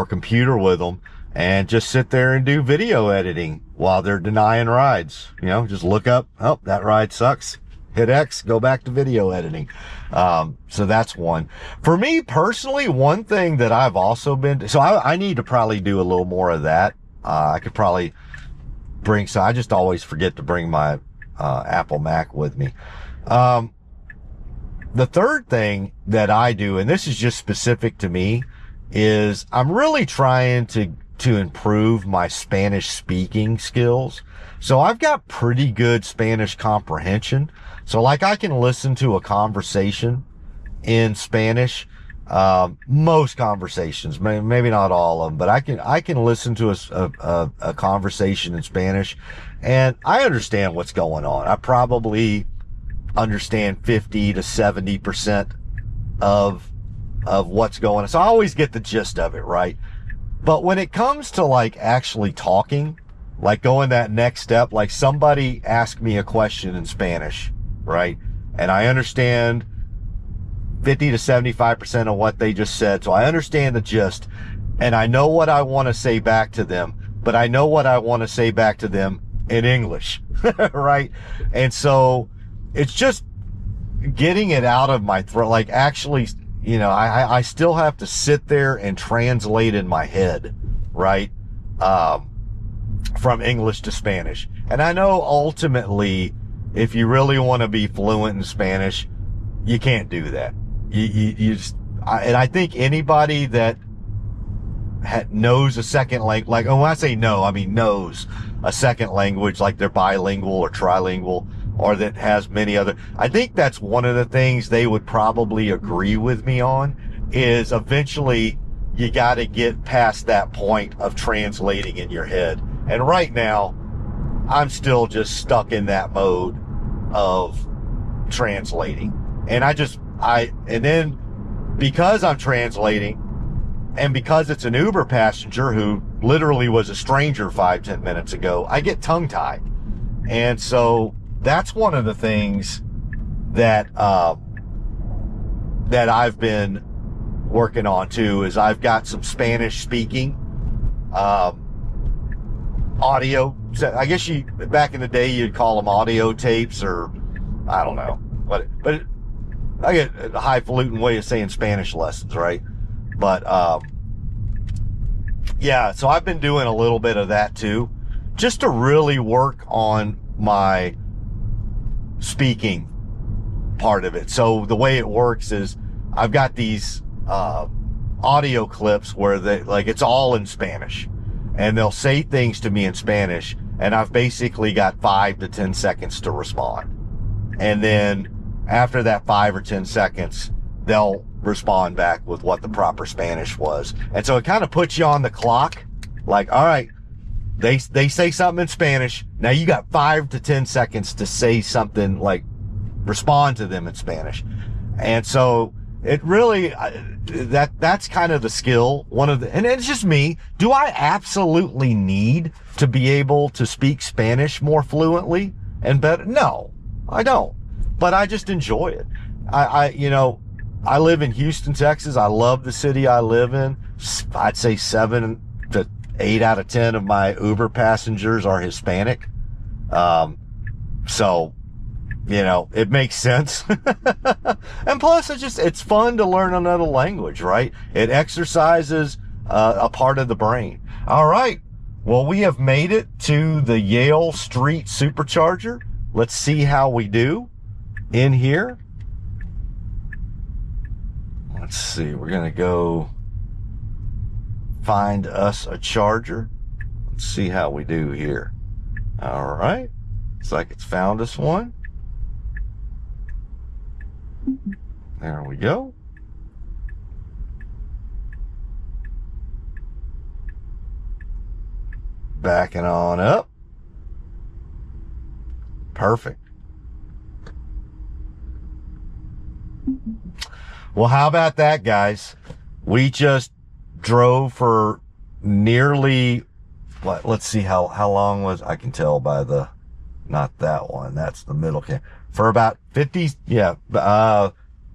computer with them and just sit there and do video editing while they're denying rides. Just look up, oh, that ride sucks. Hit X, go back to video editing. So that's one. For me personally, one thing that I've also been, so I need to probably do a little more of that. I could probably bring, so I just always forget to bring my, Apple Mac with me. The third thing that I do, and this is just specific to me, is I'm really trying to improve my Spanish speaking skills. So I've got pretty good Spanish comprehension. So like I can listen to a conversation in Spanish, most conversations, maybe not all of them, but I can listen to a conversation in Spanish and I understand what's going on. I probably understand 50 to 70% of what's going on. So I always get the gist of it, right? But when it comes to like actually talking, like going that next step, like somebody asked me a question in Spanish, right? And I understand 50 to 75% of what they just said. So I understand the gist and I know what I want to say back to them, but I know what I want to say back to them in English, right? And so it's just getting it out of my throat, like actually, I still have to sit there and translate in my head, right? From English to Spanish. And I know ultimately, if you really want to be fluent in Spanish, you can't do that. You just, and I think anybody that knows a second language, like, when I say no, I mean knows a second language, like they're bilingual or trilingual, or that has many other, I think that's one of the things they would probably agree with me on, is eventually you got to get past that point of translating in your head. And right now, I'm still just stuck in that mode of translating. And and then because I'm translating, and because it's an Uber passenger who literally was a stranger 5-10 minutes ago, I get tongue-tied. And so that's one of the things that that I've been working on too, is I've got some Spanish speaking audio. I guess back in the day you'd call them audio tapes, or I don't know, but I get a highfalutin way of saying Spanish lessons, right? But yeah, so I've been doing a little bit of that too, just to really work on my speaking part of it. So the way it works is I've got these audio clips where it's all in Spanish, and they'll say things to me in Spanish, and I've basically got 5 to 10 seconds to respond. And then after that 5 or 10 seconds, they'll respond back with what the proper Spanish was. And so it kind of puts you on the clock, like, all right, they say something in Spanish. Now you got 5 to 10 seconds to say something, like respond to them in Spanish. And so it really, that's kind of the skill. And it's just me. Do I absolutely need to be able to speak Spanish more fluently and better? No, I don't. But I just enjoy it. I live in Houston, Texas. I love the city I live in. I'd say 7 to 8 out of 10 of my Uber passengers are Hispanic. So, it makes sense. And plus it's fun to learn another language, right? It exercises a part of the brain. All right. Well, we have made it to the Yale Street Supercharger. let's see how we do in here. Let's see, we're gonna go find us a charger. Let's see how we do here. All right, looks like it's found us one. There we go. Backing on up. Perfect. Well, how about that, guys? We just drove for nearly, what, let's see how long was, I can tell by the, not that one, that's the middle cam, for about 50,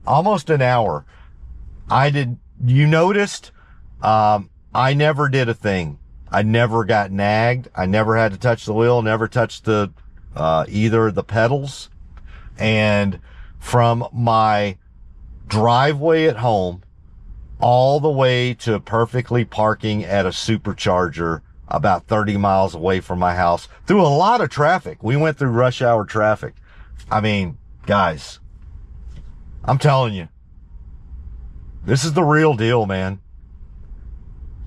almost an hour. You noticed, I never did a thing. I never got nagged. I never had to touch the wheel, never touched the, either the pedals. And from my driveway at home all the way to perfectly parking at a supercharger about 30 miles away from my house through a lot of traffic. We went through rush hour traffic. I mean, guys, I'm telling you, this is the real deal, man.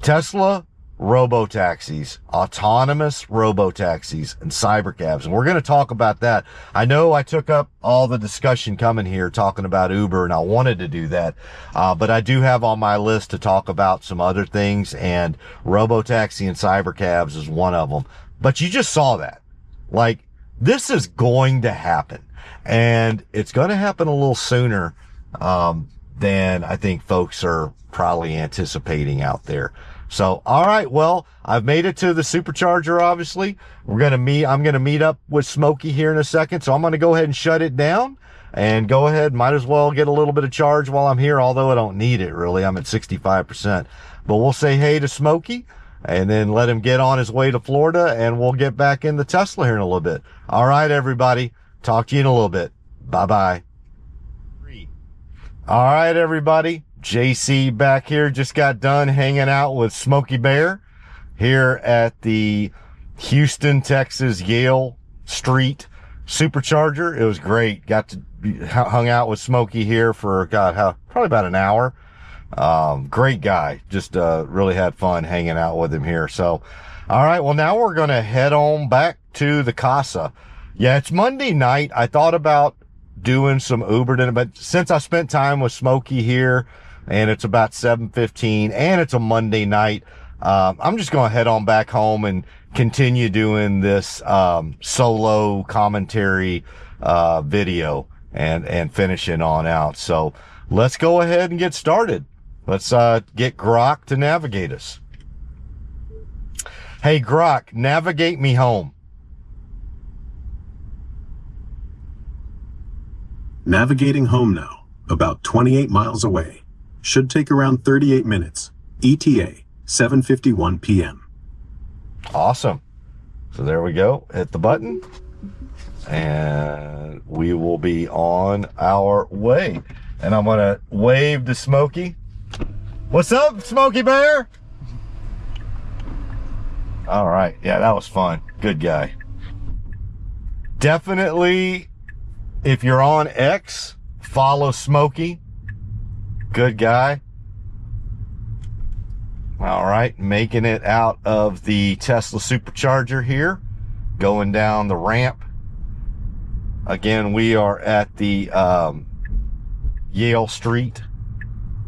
Tesla robotaxis, autonomous robotaxis, and cybercabs. And we're going to talk about that. I know I took up all the discussion coming here talking about Uber, and I wanted to do that. But I do have on my list to talk about some other things, and robotaxi and cybercabs is one of them. But you just saw that. Like, this is going to happen. And it's going to happen a little sooner than I think folks are probably anticipating out there. So, all right, well, I've made it to the supercharger, obviously. I'm going to meet up with Smokey here in a second. So I'm going to go ahead and shut it down and go ahead. Might as well get a little bit of charge while I'm here, although I don't need it really. I'm at 65%, but we'll say hey to Smokey and then let him get on his way to Florida, and we'll get back in the Tesla here in a little bit. All right, everybody. Talk to you in a little bit. Bye-bye. All right, everybody. JC back here, just got done hanging out with Smokey Bear here at the Houston, Texas, Yale Street Supercharger. It was great. Got to hung out with Smokey here for, probably about an hour. Great guy. Just really had fun hanging out with him here. So, all right, well, now we're going to head on back to the Casa. Yeah, it's Monday night. I thought about doing some Uber dinner, but since I spent time with Smokey here, and it's about 7:15, and it's a Monday night, I'm just going to head on back home and continue doing this solo commentary video and finishing on out. So let's go ahead and get started. Let's get Grok to navigate us. Hey, Grok, navigate me home. Navigating home now, about 28 miles away. Should take around 38 minutes. ETA, 7:51 p.m. Awesome. So there we go. Hit the button, and we will be on our way. And I'm going to wave to Smokey. What's up, Smokey Bear? All right. Yeah, that was fun. Good guy. Definitely, if you're on X, follow Smokey. Good guy. All right, making it out of the Tesla Supercharger here, going down the ramp. Again, we are at the Yale Street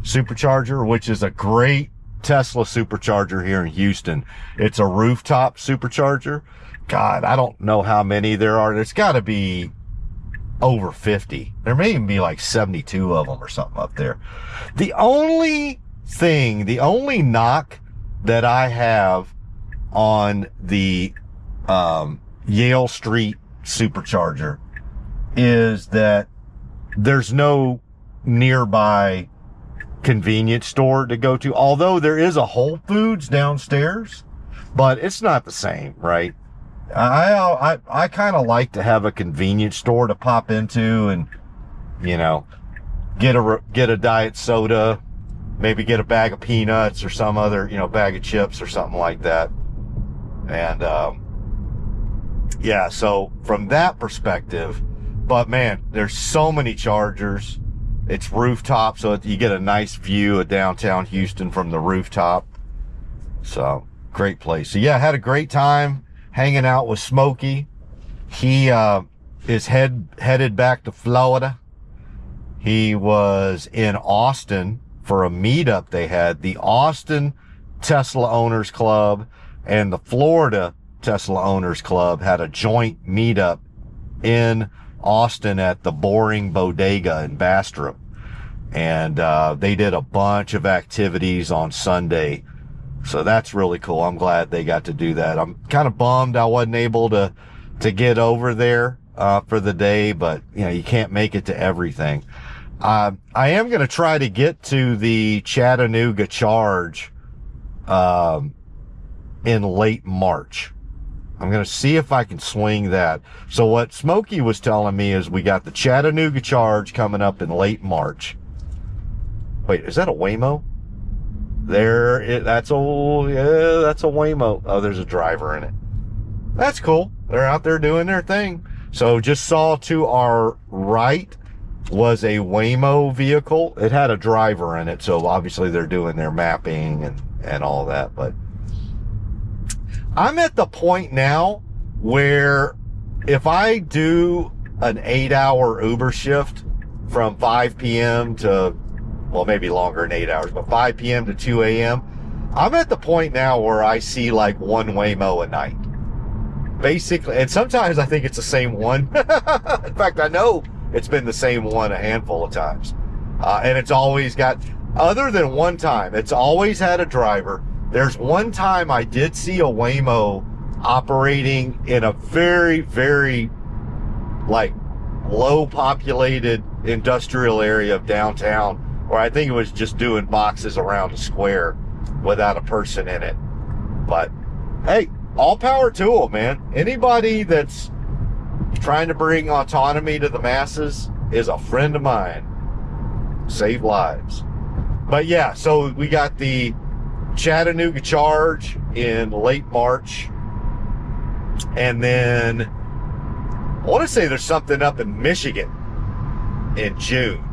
Supercharger, which is a great Tesla Supercharger here in Houston. It's a rooftop supercharger. God, I don't know how many there are. There's got to be over 50. There may even be like 72 of them or something up there. The only knock that I have on the Yale Street Supercharger is that there's no nearby convenience store to go to, although there is a Whole Foods downstairs, but it's not the same, right? I kind of like to have a convenience store to pop into and, you know, get a diet soda, maybe get a bag of peanuts or some other, bag of chips or something like that. And, yeah, so from that perspective, but man, there's so many chargers. It's rooftop, so you get a nice view of downtown Houston from the rooftop. So great place. So yeah, I had a great time hanging out with Smokey. He is headed back to Florida. He was in Austin for a meetup they had. The Austin Tesla Owners Club and the Florida Tesla Owners Club had a joint meetup in Austin at the Boring Bodega in Bastrop. And they did a bunch of activities on Sunday. So that's really cool. I'm glad they got to do that. I'm kind of bummed I wasn't able to get over there for the day, but you know, you can't make it to everything. I am going to try to get to the Chattanooga Charge in late March. I'm going to see if I can swing that. So what Smokey was telling me is we got the Chattanooga Charge coming up in late March. Wait, is that a Waymo? That's a Waymo. Oh, there's a driver in it. That's cool. They're out there doing their thing. So just saw to our right was a Waymo vehicle. It had a driver in it, so obviously they're doing their mapping and all that. But I'm at the point now where if I do an 8-hour Uber shift from 5 p.m. to, well, maybe longer than 8 hours, but 5 p.m. to 2 a.m., I'm at the point now where I see like one Waymo a night. Basically, and sometimes I think it's the same one. In fact, I know it's been the same one a handful of times. And it's always got, other than one time, it's always had a driver. There's one time I did see a Waymo operating in a very, very, like, low populated industrial area of downtown, where I think it was just doing boxes around a square without a person in it. But hey, all power to them, man. Anybody that's trying to bring autonomy to the masses is a friend of mine. Save lives. But yeah, so we got the Chattanooga Charge in late March. And then I want to say there's something up in Michigan in June.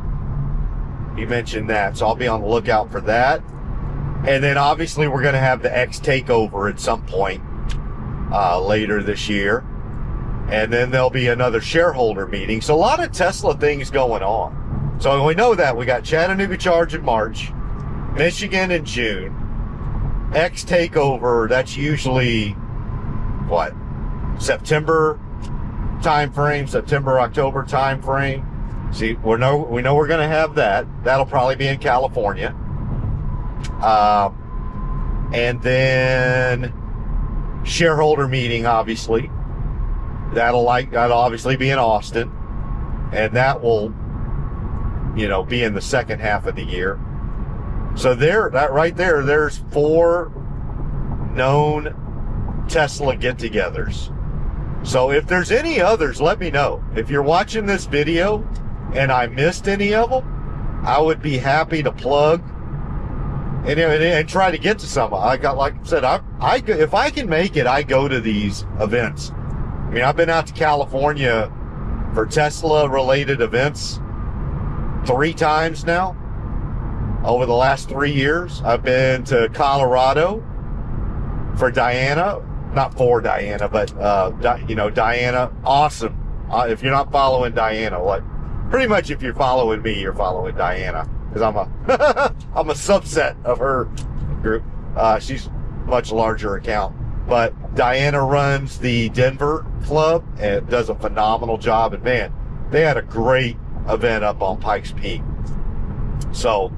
He mentioned that, so I'll be on the lookout for that. And then obviously we're going to have the X takeover at some point later this year. And then there'll be another shareholder meeting. So a lot of Tesla things going on. So we know that we got Chattanooga Charge in March, Michigan in June, X takeover, that's usually what, September timeframe, September, October timeframe. See, we know we're going to have that. That'll probably be in California. And then shareholder meeting, obviously. That'll obviously be in Austin. And that will, be in the second half of the year. So there's 4 known Tesla get-togethers. So if there's any others, let me know. If you're watching this video and I missed any of them, I would be happy to plug and try to get to some. Like I said, if I can make it, I go to these events. I mean, I've been out to California for Tesla-related events 3 times now over the last 3 years. I've been to Colorado for Diana. Not for Diana, but, Diana. Awesome. If you're not following Diana, pretty much if you're following me, you're following Diana. Because I'm a subset of her group. She's a much larger account. But Diana runs the Denver club and does a phenomenal job. And man, they had a great event up on Pikes Peak. So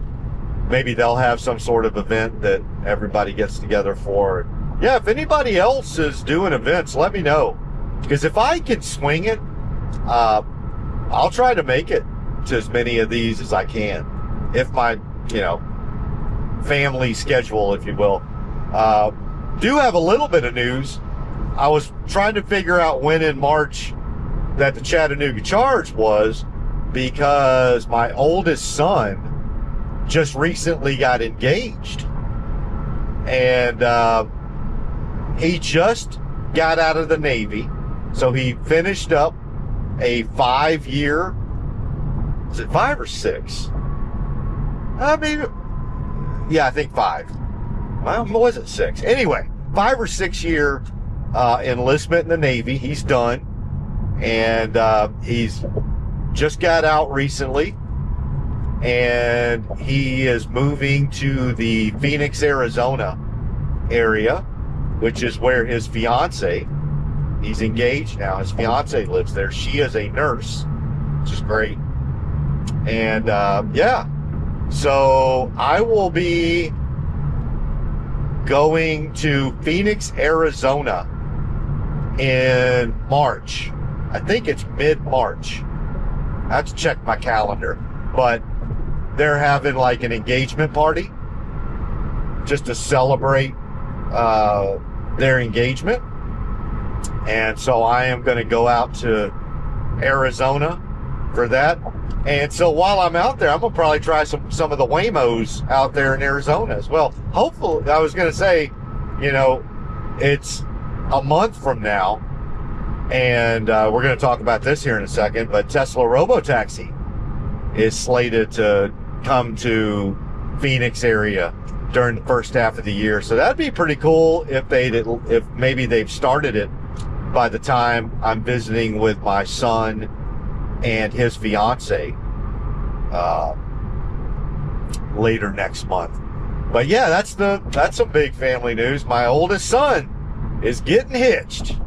maybe they'll have some sort of event that everybody gets together for. Yeah, if anybody else is doing events, let me know. Because if I can swing it, I'll try to make it to as many of these as I can. If my, family schedule, if you will. Do have a little bit of news. I was trying to figure out when in March that the Chattanooga Charge was, because my oldest son just recently got engaged. And he just got out of the Navy. So he finished up a 5-year, is it 5 or 6? Maybe, yeah, I think 5. Well, was it 6? Anyway, 5 or 6 year enlistment in the Navy. He's done. And he's just got out recently. And he is moving to the Phoenix, Arizona area, which is where his fiance, he's engaged now. His fiance lives there. She is a nurse, which is great. And yeah, so I will be going to Phoenix, Arizona in March. I think it's mid-March. I have to check my calendar. But they're having like an engagement party just to celebrate their engagement. And so I am going to go out to Arizona for that. And so while I'm out there, I'm going to probably try some of the Waymos out there in Arizona as well. Hopefully, I was going to say, you know, it's a month from now, and we're going to talk about this here in a second, but Tesla Robotaxi is slated to come to Phoenix area during the first half of the year. So that'd be pretty cool if maybe they've started it by the time I'm visiting with my son and his fiance later next month. But yeah, that's some big family news. My oldest son is getting hitched,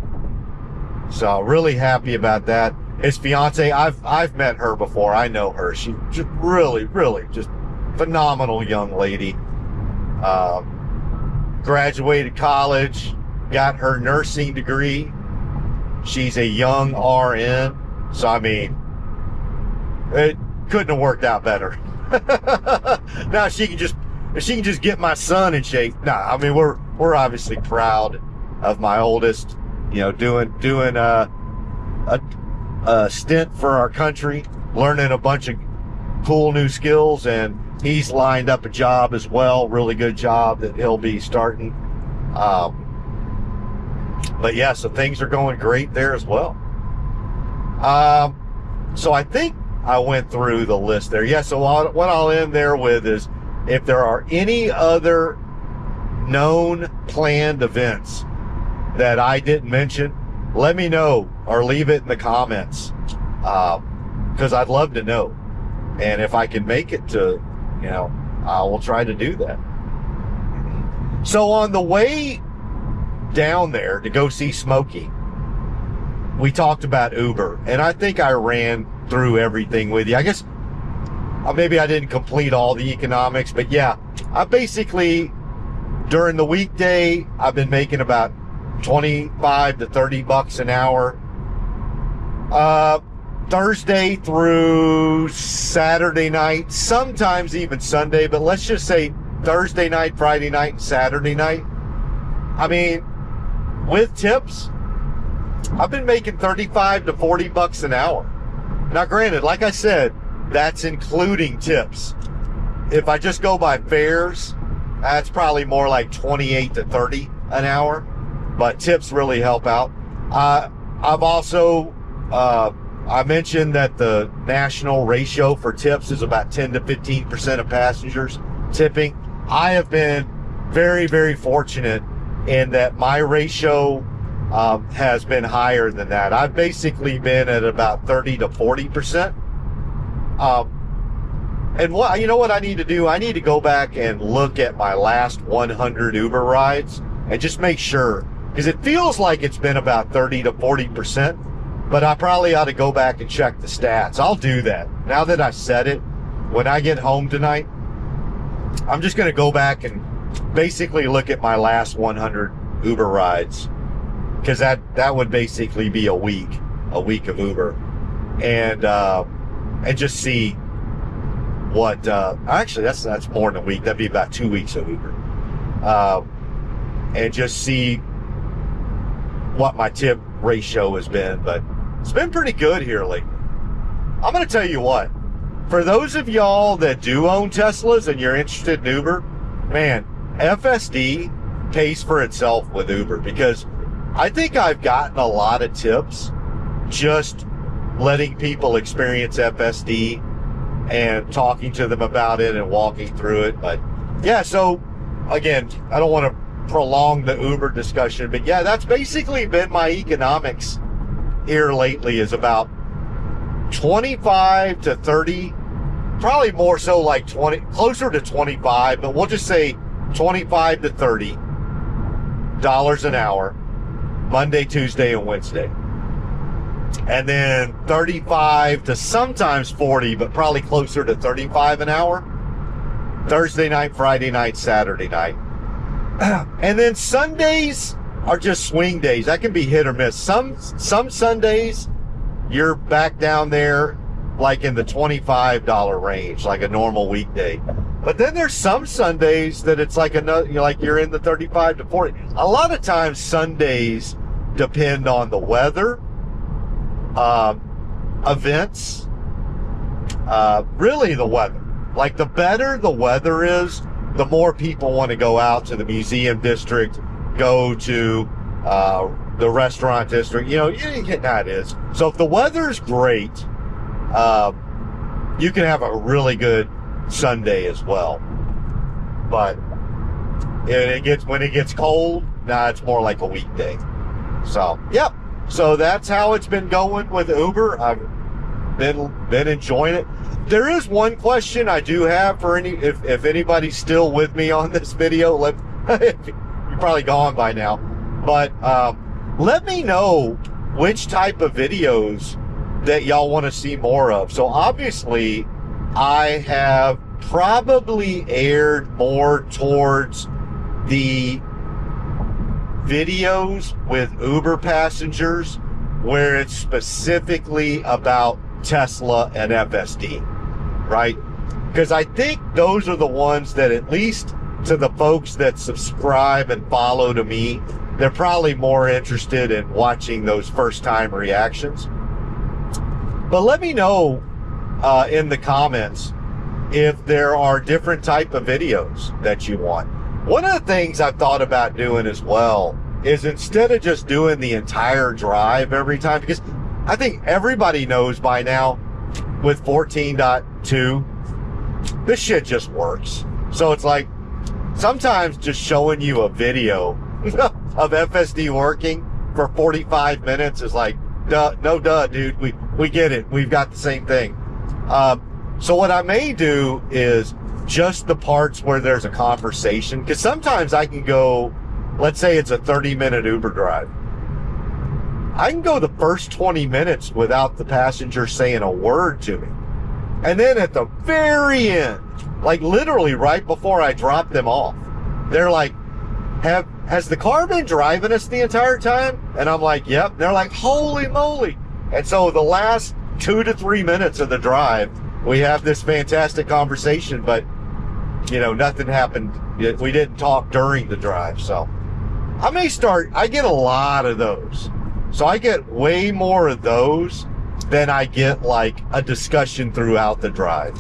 so really happy about that. His fiance, I've met her before. I know her. She's just really just phenomenal young lady. Graduated college, got her nursing degree. She's a young RN. So I mean, it couldn't have worked out better. Now if she can just get my son in shape. Nah, I mean we're obviously proud of my oldest, you know, doing a stint for our country, learning a bunch of cool new skills, and he's lined up a job as well, really good job that he'll be starting. But yeah, so things are going great there as well. So I think I went through the list there. Yeah, so what I'll end there with is if there are any other known planned events that I didn't mention, let me know or leave it in the comments, because I'd love to know. And if I can make it to, you know, I will try to do that. So on the way down there to go see Smokey, we talked about Uber, and I think I ran through everything with you. I guess maybe I didn't complete all the economics, but yeah, I basically, during the weekday, I've been making about 25 to 30 bucks an hour. Thursday through Saturday night, sometimes even Sunday, but let's just say Thursday night, Friday night, and Saturday night. I mean, with tips, I've been making 35 to 40 bucks an hour. Now, granted, like I said, that's including tips. If I just go by fares, that's probably more like 28 to 30 an hour, but tips really help out. I've also, I mentioned that the national ratio for tips is about 10 to 15% of passengers tipping. I have been very, very fortunate in that my ratio has been higher than that. I've basically been at about 30 to 40%. And you know what I need to do? I need to go back and look at my last 100 Uber rides and just make sure, because it feels like it's been about 30 to 40%. But I probably ought to go back and check the stats. I'll do that. Now that I said it, when I get home tonight, I'm just going to go back and basically look at my last 100 Uber rides, because that would basically be a week of Uber, and just see what. Actually, that's more than a week. That'd be about 2 weeks of Uber, and just see what my tip ratio has been. But it's been pretty good here lately. I'm going to tell you what, for those of y'all that do own Teslas and you're interested in Uber, man, FSD pays for itself with Uber, because I think I've gotten a lot of tips just letting people experience FSD and talking to them about it and walking through it. But yeah, so again, I don't want to prolong the Uber discussion, but yeah, that's basically been my economics here lately, is about 25 to 30, probably more so like 20, closer to 25, but we'll just say 25 to 30 dollars an hour, Monday, Tuesday, and Wednesday. And then 35 to sometimes 40, but probably closer to 35 an hour, Thursday night, Friday night, Saturday night. And then Sundays are just swing days. That can be hit or miss. Some Sundays, you're back down there like in the $25 range, like a normal weekday. But then there's some Sundays that it's like you're in the 35 to 40. A lot of times Sundays depend on the weather, events, really the weather. Like the better the weather is, the more people want to go out to the museum district, go to the restaurant district. You know, you get how it is. So if the weather's great, you can have a really good Sunday as well. But when it gets cold, it's more like a weekday. So, yep. So that's how it's been going with Uber. I've been enjoying it. There is one question I do have for if anybody's still with me on this video. You're probably gone by now, but let me know which type of videos that y'all want to see more of. So obviously, I have probably aired more towards the videos with Uber passengers where it's specifically about Tesla and FSD, right? Because I think those are the ones that, at least to the folks that subscribe and follow to me, they're probably more interested in watching those first time reactions. But let me know in the comments if there are different type of videos that you want. One of the things I've thought about doing as well is, instead of just doing the entire drive every time, because I think everybody knows by now with 14.2, this shit just works. So it's like, sometimes just showing you a video of FSD working for 45 minutes is like, duh, dude, we get it. We've got the same thing. So what I may do is just the parts where there's a conversation, because sometimes I can go, let's say it's a 30-minute Uber drive. I can go the first 20 minutes without the passenger saying a word to me. And then at the very end, like literally right before I drop them off, they're like, has the car been driving us the entire time? And I'm like, yep. They're like, holy moly. And so the last 2 to 3 minutes of the drive, we have this fantastic conversation, but nothing happened. We didn't talk during the drive. So I get a lot of those. So I get way more of those than I get like a discussion throughout the drive.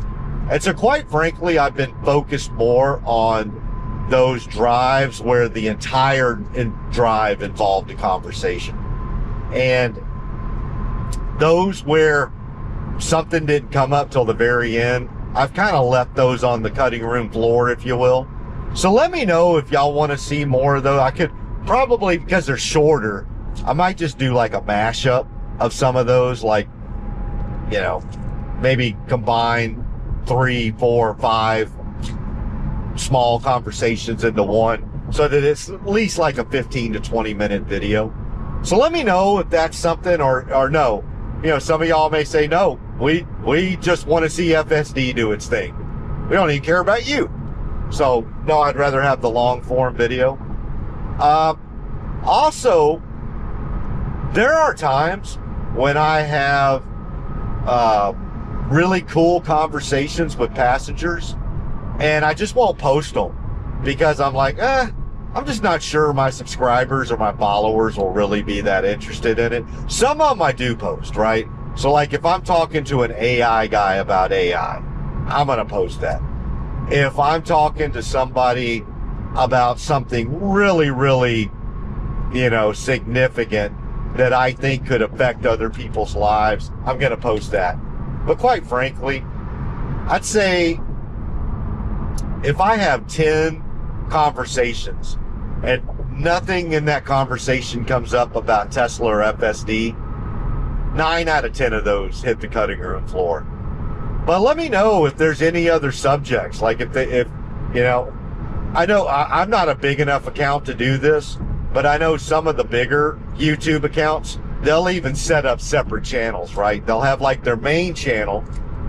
And so quite frankly, I've been focused more on those drives where the entire drive involved a conversation. And those where something didn't come up till the very end, I've kind of left those on the cutting room floor, if you will. So let me know if y'all want to see more of those. I could probably, because they're shorter, I might just do like a mashup of some of those, like, maybe combine 3, 4, 5 small conversations into one, so that it's at least like a 15 to 20 minute video. So let me know if that's something, or no. Some of y'all may say, no, we just want to see FSD do its thing. We don't even care about you. So no, I'd rather have the long form video. Also, there are times when I have really cool conversations with passengers, and I just won't post them because I'm like, I'm just not sure my subscribers or my followers will really be that interested in it. Some of them I do post, right? So like if I'm talking to an AI guy about AI, I'm going to post that. If I'm talking to somebody about something really, really significant that I think could affect other people's lives, I'm going to post that. But quite frankly, I'd say if I have 10 conversations and nothing in that conversation comes up about Tesla or FSD, 9 out of 10 of those hit the cutting room floor. But let me know if there's any other subjects. Like if I know I'm not a big enough account to do this, but I know some of the bigger YouTube accounts, they'll even set up separate channels, right? They'll have like their main channel,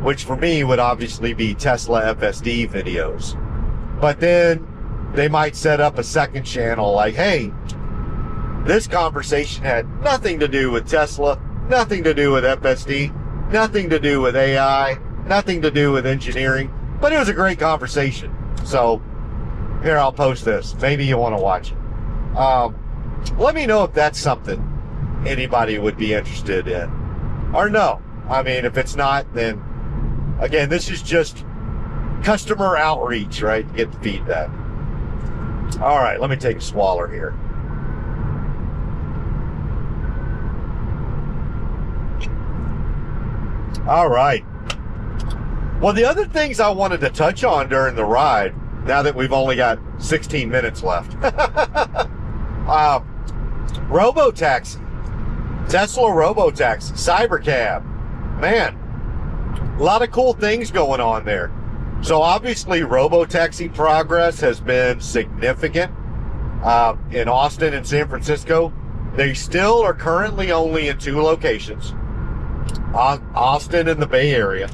which for me would obviously be Tesla FSD videos. But then they might set up a second channel like, hey, this conversation had nothing to do with Tesla, nothing to do with FSD, nothing to do with AI, nothing to do with engineering, but it was a great conversation. So here, I'll post this. Maybe you want to watch it. Let me know if that's something anybody would be interested in or no. I mean, if it's not, then again, this is just customer outreach, right? To get the feedback. All right, let me take a swaller here. All right. Well, the other things I wanted to touch on during the ride, now that we've only got 16 minutes left. Robotaxi. Tesla Robotaxi. Cybercab. Man, a lot of cool things going on there. So obviously Robotaxi progress has been significant in Austin and San Francisco. They still are currently only in 2 locations, Austin and the Bay Area.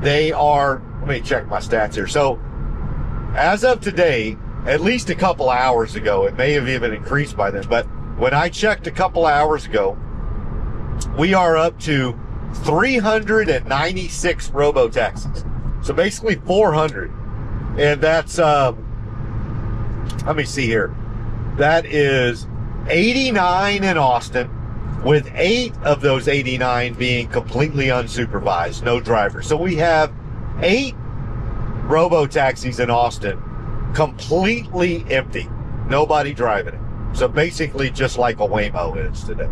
They are, let me check my stats here. So as of today, at least a couple hours ago, it may have even increased by then, but when I checked a couple hours ago, we are up to 396 robotaxis. So basically 400. And that's, let me see here. That is 89 in Austin, with 8 of those 89 being completely unsupervised, no driver. So we have 8 robotaxis in Austin completely empty, nobody driving it. So basically just like a Waymo is today.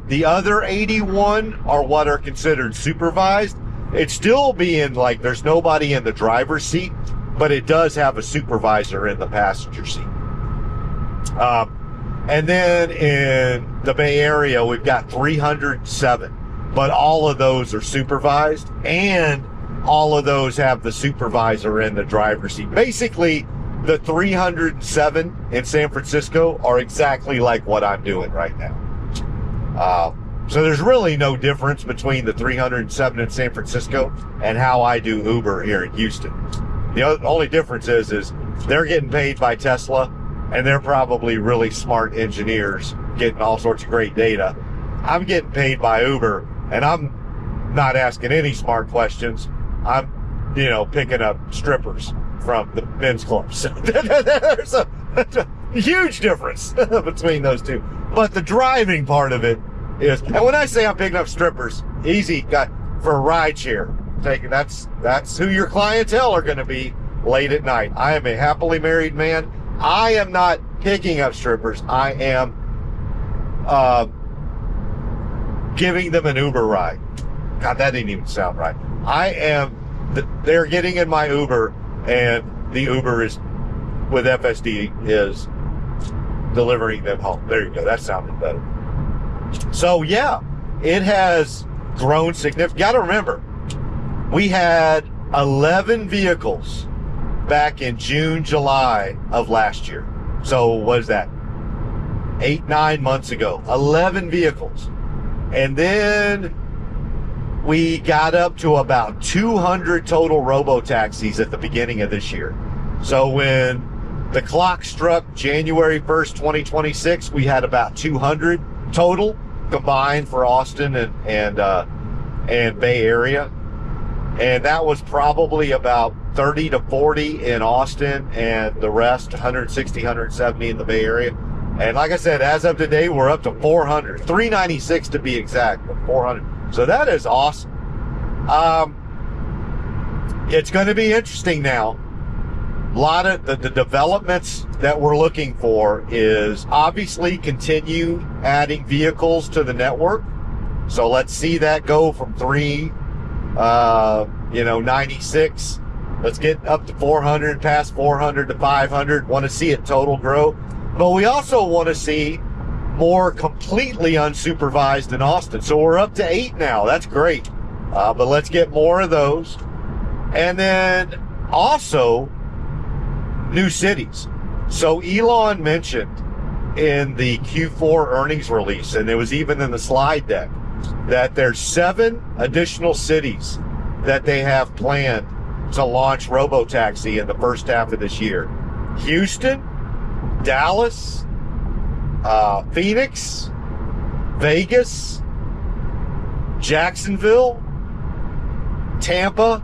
The other 81 are what are considered supervised. It's still being like there's nobody in the driver's seat, but it does have a supervisor in the passenger seat. And then in the Bay Area, we've got 307, but all of those are supervised, and all of those have the supervisor in the driver's seat. Basically, the 307 in San Francisco are exactly like what I'm doing right now. So there's really no difference between the 307 in San Francisco and how I do Uber here in Houston. The only difference is they're getting paid by Tesla, and they're probably really smart engineers getting all sorts of great data. I'm getting paid by Uber, and I'm not asking any smart questions. I'm, picking up strippers from the men's club. So there's a huge difference between those two. But the driving part of it is, and when I say I'm picking up strippers, easy, for a ride share, that's who your clientele are going to be late at night. I am a happily married man. I am not picking up strippers. I am giving them an Uber ride. God, that didn't even sound right. They're getting in my Uber, and the Uber is, with FSD, is delivering them home. There you go. That sounded better. So yeah, it has grown significantly. Got to remember, we had 11 vehicles back in June, July of last year. So what is that? 8-9 months ago. 11 vehicles. And then we got up to about 200 total robotaxis at the beginning of this year. So when the clock struck January 1st, 2026, we had about 200 total combined for Austin and Bay Area. And that was probably about 30 to 40 in Austin, and the rest 160, 170 in the Bay Area. And like I said, as of today, we're up to 400, 396 to be exact, but 400. So that is awesome. It's going to be interesting now a lot of the developments that we're looking for is obviously continue adding vehicles to the network. So let's see that go from 96. Let's get up to 400, past 400 to 500. Want to see it total grow. But we also want to see more completely unsupervised in Austin. So we're up to 8 now. That's great. But let's get more of those. And then also new cities. So Elon mentioned in the Q4 earnings release, and it was even in the slide deck, that there's 7 additional cities that they have planned to launch Robotaxi in the first half of this year. Houston, Dallas, Phoenix, Vegas, Jacksonville, Tampa,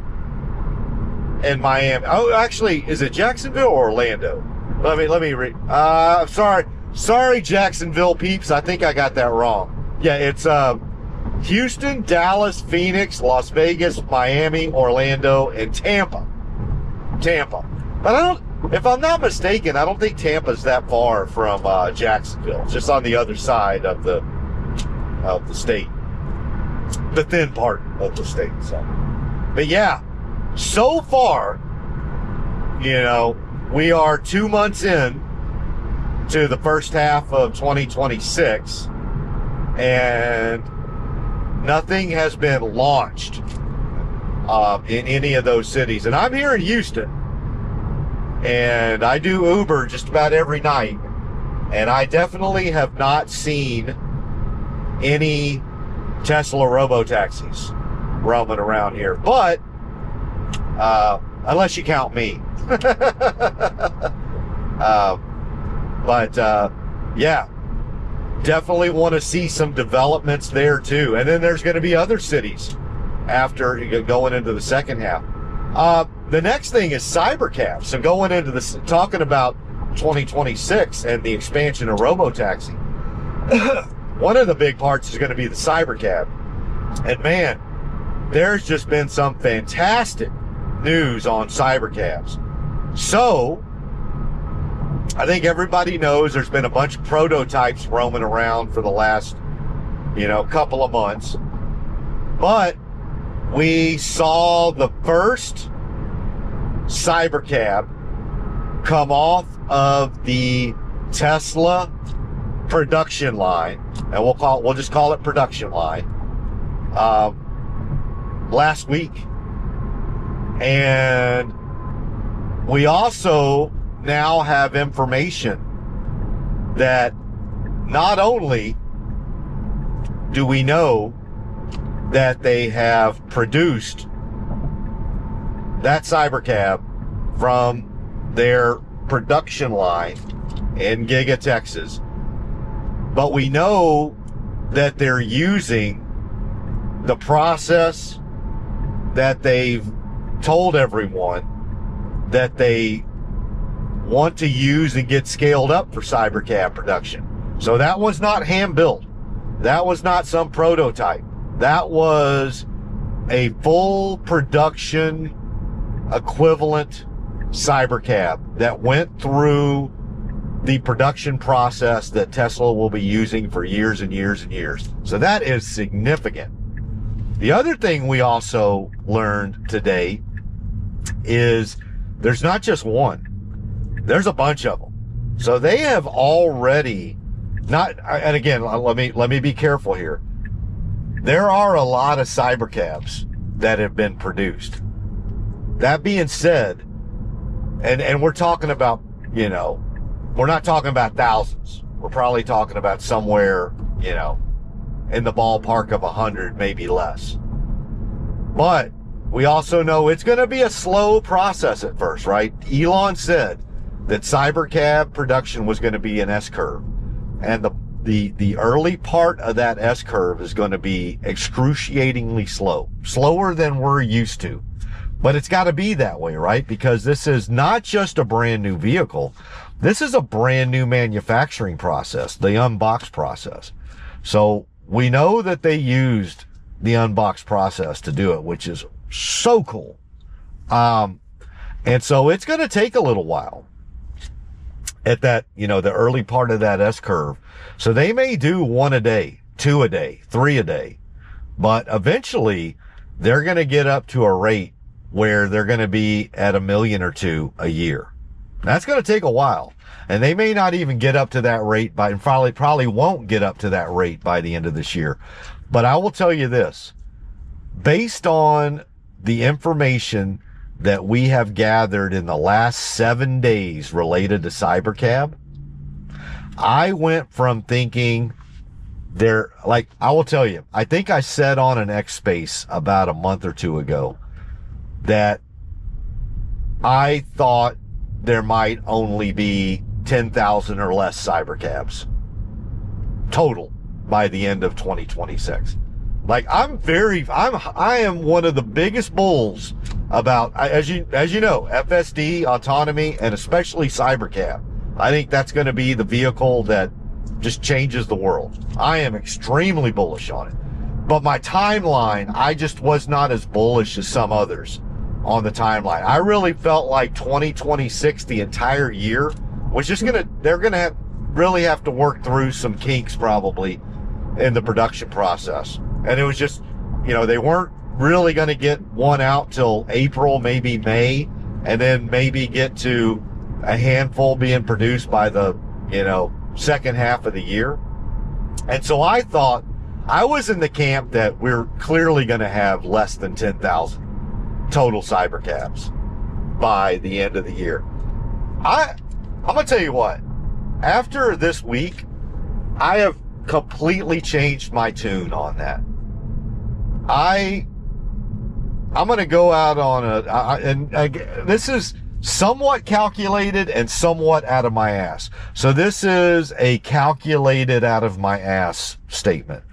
and Miami. Oh, actually, is it Jacksonville or Orlando? Let me read. Sorry, Jacksonville peeps. I think I got that wrong. Yeah, it's Houston, Dallas, Phoenix, Las Vegas, Miami, Orlando, and Tampa. But if I'm not mistaken, I don't think Tampa's that far from Jacksonville. It's just on the other side of the state, the thin part of the state. So, but yeah, so far, we are 2 months in to the first half of 2026, and nothing has been launched in any of those cities. And I'm here in Houston, and I do Uber just about every night, and I definitely have not seen any Tesla Robotaxis roaming around here. But unless you count me. Yeah, definitely want to see some developments there too. And then there's going to be other cities after going into the second half. The next thing is Cybercab. So going into this, talking about 2026 and the expansion of Robotaxi, one of the big parts is going to be the Cybercab. And man, there's just been some fantastic news on Cybercabs. So I think everybody knows there's been a bunch of prototypes roaming around for the last, couple of months. But we saw the first Cybercab come off of the Tesla production line, and we'll just call it production line, last week. And we also now have information that not only do we know that they have produced that Cybercab from their production line in Giga, Texas, but we know that they're using the process that they've told everyone that they want to use and get scaled up for Cybercab production. So that was not hand built. That was not some prototype. That was a full production equivalent Cybercab that went through the production process that Tesla will be using for years and years and years. So that is significant. The other thing we also learned today is there's not just one. There's a bunch of them. So they have already and again, let me be careful here. There are a lot of Cybercabs that have been produced. That being said, and we're talking about, we're not talking about thousands. We're probably talking about somewhere, in the ballpark of 100, maybe less. But we also know it's going to be a slow process at first, right? Elon said that Cybercab production was going to be an S-curve. And the early part of that S-curve is going to be excruciatingly slow. Slower than we're used to. But it's got to be that way, right? Because this is not just a brand new vehicle. This is a brand new manufacturing process, the unbox process. So we know that they used the unbox process to do it, which is so cool. And And so it's going to take a little while at that, the early part of that S curve. So they may do 1 a day, 2 a day, 3 a day, but eventually they're going to get up to a rate where they're going to be at 1 million or 2 a year. That's going to take a while. And they may not even get up to that rate and probably won't get up to that rate by the end of this year. But I will tell you this, based on the information that we have gathered in the last 7 days related to Cybercab, I went from thinking I will tell you, I think I said on an X Space about a month or 2 ago that I thought there might only be 10,000 or less Cybercabs total by the end of 2026. Like I am one of the biggest bulls about, as you know, FSD, autonomy, and especially Cybercab. I think that's going to be the vehicle that just changes the world. I am extremely bullish on it. But my timeline, I just was not as bullish as some others on the timeline. I really felt like 2026, the entire year, was just they're going to really have to work through some kinks probably in the production process. And it was just, they weren't really going to get one out till April, maybe May, and then maybe get to a handful being produced by the, second half of the year. And so I thought, I was in the camp that we're clearly going to have less than 10,000 total Cybercabs by the end of the year. I'm going to tell you what, after this week, I have completely changed my tune on that. I'm going to go out on this is somewhat calculated and somewhat out of my ass. So this is a calculated out of my ass statement.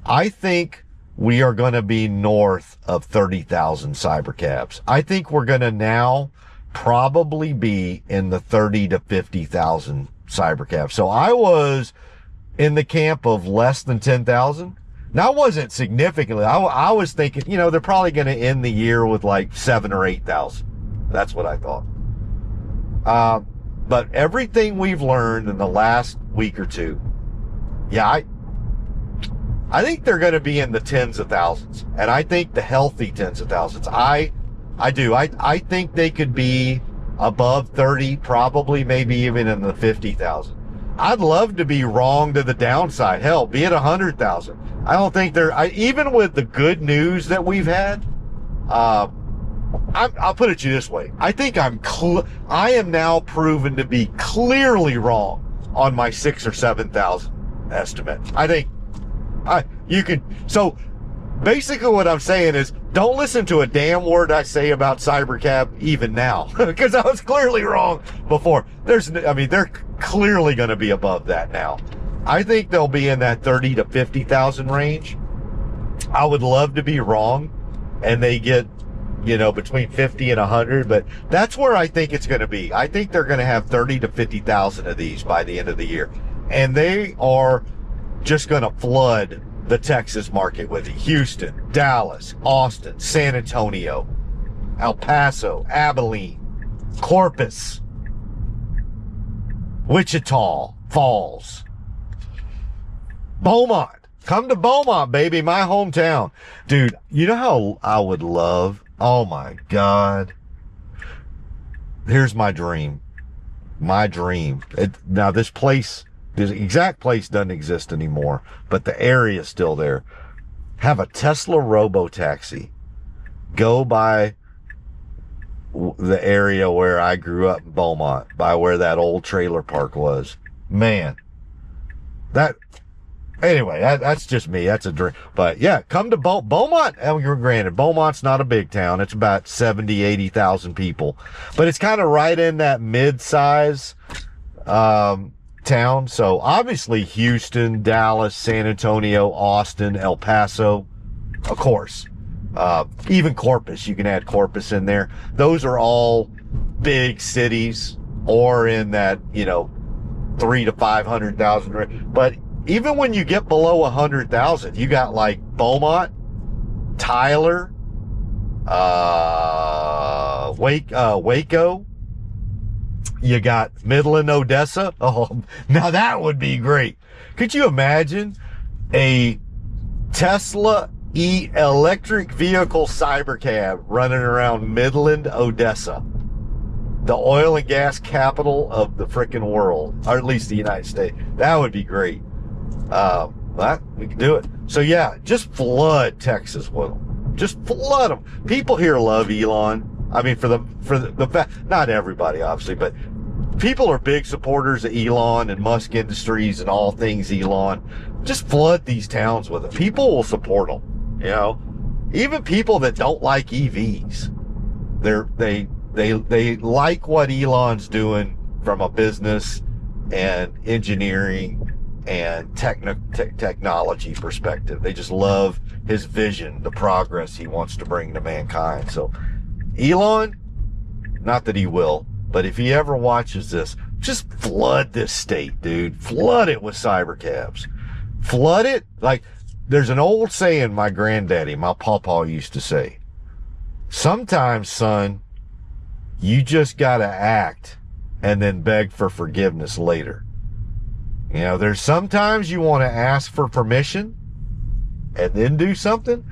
I think we are going to be north of 30,000 Cybercabs. I think we're going to now probably be in the 30 to 50,000 Cybercabs. So I was in the camp of less than 10,000. Now, I wasn't significantly. I was thinking, they're probably going to end the year with like 7,000 or 8,000. That's what I thought. But everything we've learned in the last week or two, I think they're going to be in the tens of thousands, and I think the healthy tens of thousands. I do. I think they could be above 30, probably maybe even in the 50,000. I'd love to be wrong to the downside. Hell, be at 100,000. I don't think even with the good news that we've had, I'll put it to you this way. I think I am now proven to be clearly wrong on my 6,000 or 7,000 estimate. I think so basically what I'm saying is, don't listen to a damn word I say about Cybercab even now, because I was clearly wrong before. They're clearly going to be above that now. I think they'll be in that 30 to 50,000 range. I would love to be wrong and they get, between 50 and 100, but that's where I think it's going to be. I think they're going to have 30 to 50,000 of these by the end of the year. And they are just going to flood the Texas market with it. Houston, Dallas, Austin, San Antonio, El Paso, Abilene, Corpus, Wichita Falls, Beaumont. Come to Beaumont, baby, my hometown. Dude, you know how I would love, oh my God. Here's my dream. My dream. Now this place, the exact place doesn't exist anymore, but the area is still there. Have a Tesla Robotaxi go by the area where I grew up in Beaumont, by where that old trailer park was. Man, anyway, that's just me. That's a dream. But yeah, come to Beaumont. Granted, Beaumont's not a big town. It's about 70, 80,000 people, but it's kind of right in that mid-size, town. So obviously Houston, Dallas, San Antonio, Austin, El Paso, of course, even Corpus, you can add Corpus in there. Those are all big cities, or in that, 3 to 500,000. But even when you get below 100,000, you got like Beaumont, Tyler, Waco. You got Midland, Odessa. Oh, now that would be great. Could you imagine a Tesla electric vehicle Cybercab running around Midland, Odessa, the oil and gas capital of the freaking world, or at least the United States? That would be great. But we can do it. So yeah, just flood Texas with them. Just flood them. People here love Elon. I mean, for the fact, not everybody obviously, but people are big supporters of Elon and Musk Industries and all things Elon. Just flood these towns with it. People will support them. You know, even people that don't like EVs, they like what Elon's doing from a business and engineering and technology perspective. They just love his vision, the progress he wants to bring to mankind. So Elon, not that he will, but if he ever watches this, just flood this state, dude. Flood it with cybercabs. Flood it. Like, there's an old saying my granddaddy, my pawpaw, used to say, sometimes, son, you just gotta act and then beg for forgiveness later. You know, there's sometimes you want to ask for permission and then do something,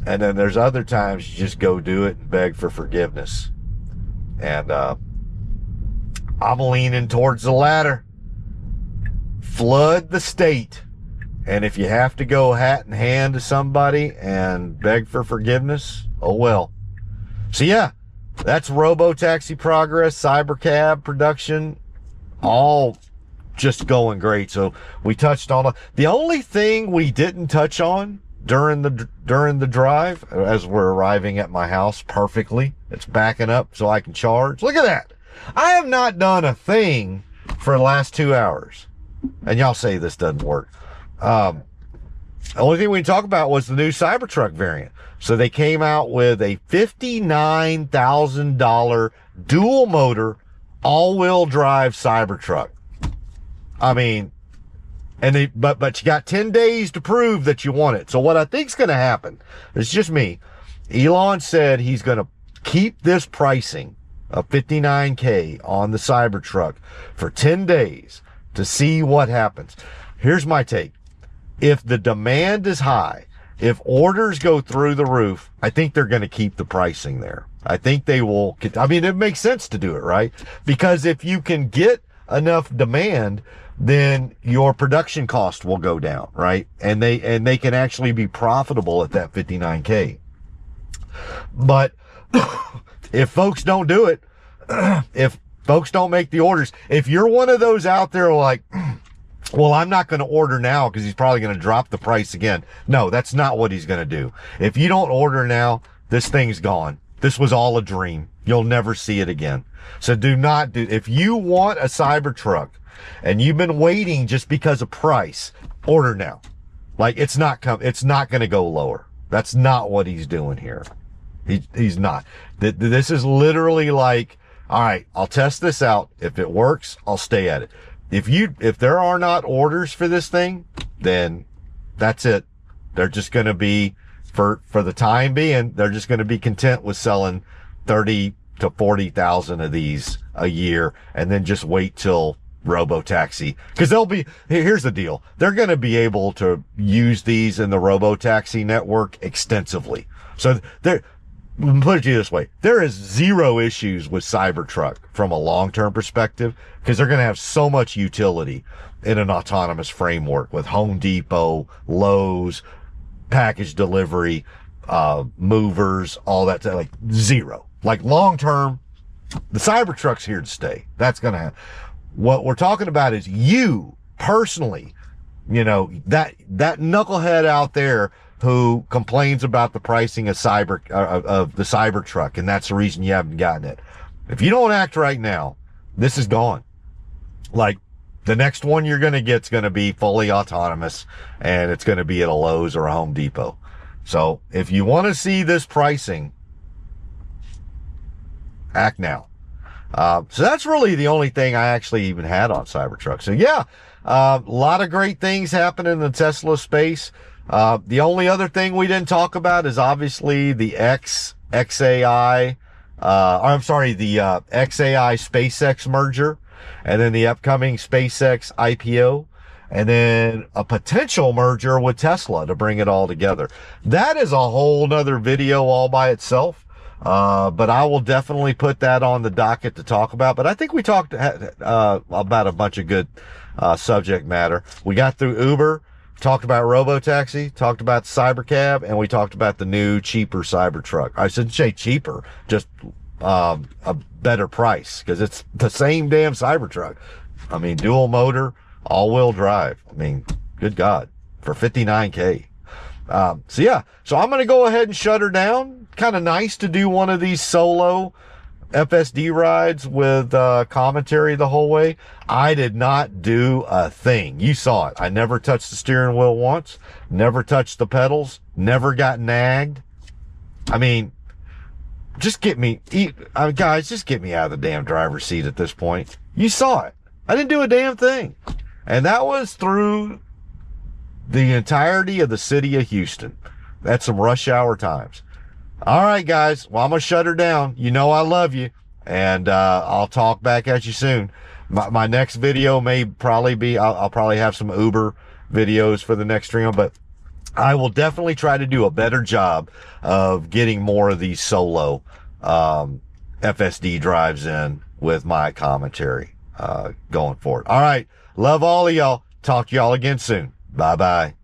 and then there's other times you just go do it and beg for forgiveness. And I'm leaning towards the latter. Flood the state, and if you have to go hat in hand to somebody and beg for forgiveness, oh well. So yeah, that's Robotaxi progress, Cybercab production, all just going great. So we touched on the only thing we didn't touch on during the drive, as we're arriving at my house perfectly. It's backing up so I can charge. Look at that. I have not done a thing for the last 2 hours. And y'all say this doesn't work. The only thing we can talk about was the new Cybertruck variant. So they came out with a $59,000 dual motor, all-wheel drive Cybertruck. I mean, and but you got 10 days to prove that you want it. So what I think's going to happen, it's just me. Elon said he's going to keep this pricing of $59K on the Cybertruck for 10 days to see what happens. Here's my take. If the demand is high, if orders go through the roof, I think they're going to keep the pricing there. I think they will. I mean, it makes sense to do it, right? Because if you can get enough demand, then your production cost will go down, right? And they can actually be profitable at that $59K. But if folks don't do it, if folks don't make the orders, if you're one of those out there like, well, I'm not going to order now because he's probably going to drop the price again. No, that's not what he's going to do. If you don't order now, this thing's gone. This was all a dream. You'll never see it again. So do not do, if you want a Cybertruck and you've been waiting just because of price, order now. Like, it's not going to go lower. That's not what he's doing here. He's not. This is literally like, all right, I'll test this out. If it works, I'll stay at it. If there are not orders for this thing, then that's it. They're just going to be, for the time being, they're just going to be content with selling 30 to 40,000 of these a year, and then just wait till Robotaxi, because here's the deal. They're going to be able to use these in the Robotaxi network extensively. So put it to you this way. There is zero issues with Cybertruck from a long-term perspective, because they're going to have so much utility in an autonomous framework with Home Depot, Lowe's, package delivery, movers, all that, like zero. Like long-term, the Cybertruck's here to stay. That's going to happen. What we're talking about is you personally, you know, that knucklehead out there who complains about the pricing of the Cybertruck, and that's the reason you haven't gotten it. If you don't act right now, this is gone. Like, the next one you're going to get is going to be fully autonomous, and it's going to be at a Lowe's or a Home Depot. So if you want to see this pricing, act now. So that's really the only thing I actually even had on Cybertruck. So yeah, a lot of great things happening in the Tesla space. The only other thing we didn't talk about is obviously the XAI I'm sorry, the XAI SpaceX merger, and then the upcoming SpaceX IPO, and then a potential merger with Tesla to bring it all together. That is a whole nother video all by itself. But I will definitely put that on the docket to talk about. But I think we talked about a bunch of good subject matter. We got through Uber, talked about Robotaxi, talked about Cybercab, and we talked about the new cheaper Cybertruck. I shouldn't say cheaper, just a better price, because it's the same damn Cybertruck. I mean, dual motor, all-wheel drive. I mean, good God, for $59K. So I'm going to go ahead and shut her down. Kind of nice to do one of these solo FSD rides with commentary the whole way. I did not do a thing. You saw it. I never touched the steering wheel once, never touched the pedals, never got nagged. I mean, just get me, guys, just get me out of the damn driver's seat at this point. You saw it. I didn't do a damn thing. And that was through the entirety of the city of Houston. That's some rush hour times. All right, guys. Well, I'm going to shut her down. You know I love you. And I'll talk back at you soon. My next video may probably be, I'll probably have some Uber videos for the next stream, but I will definitely try to do a better job of getting more of these solo FSD drives in with my commentary going forward. All right. Love all of y'all. Talk to y'all again soon. Bye-bye.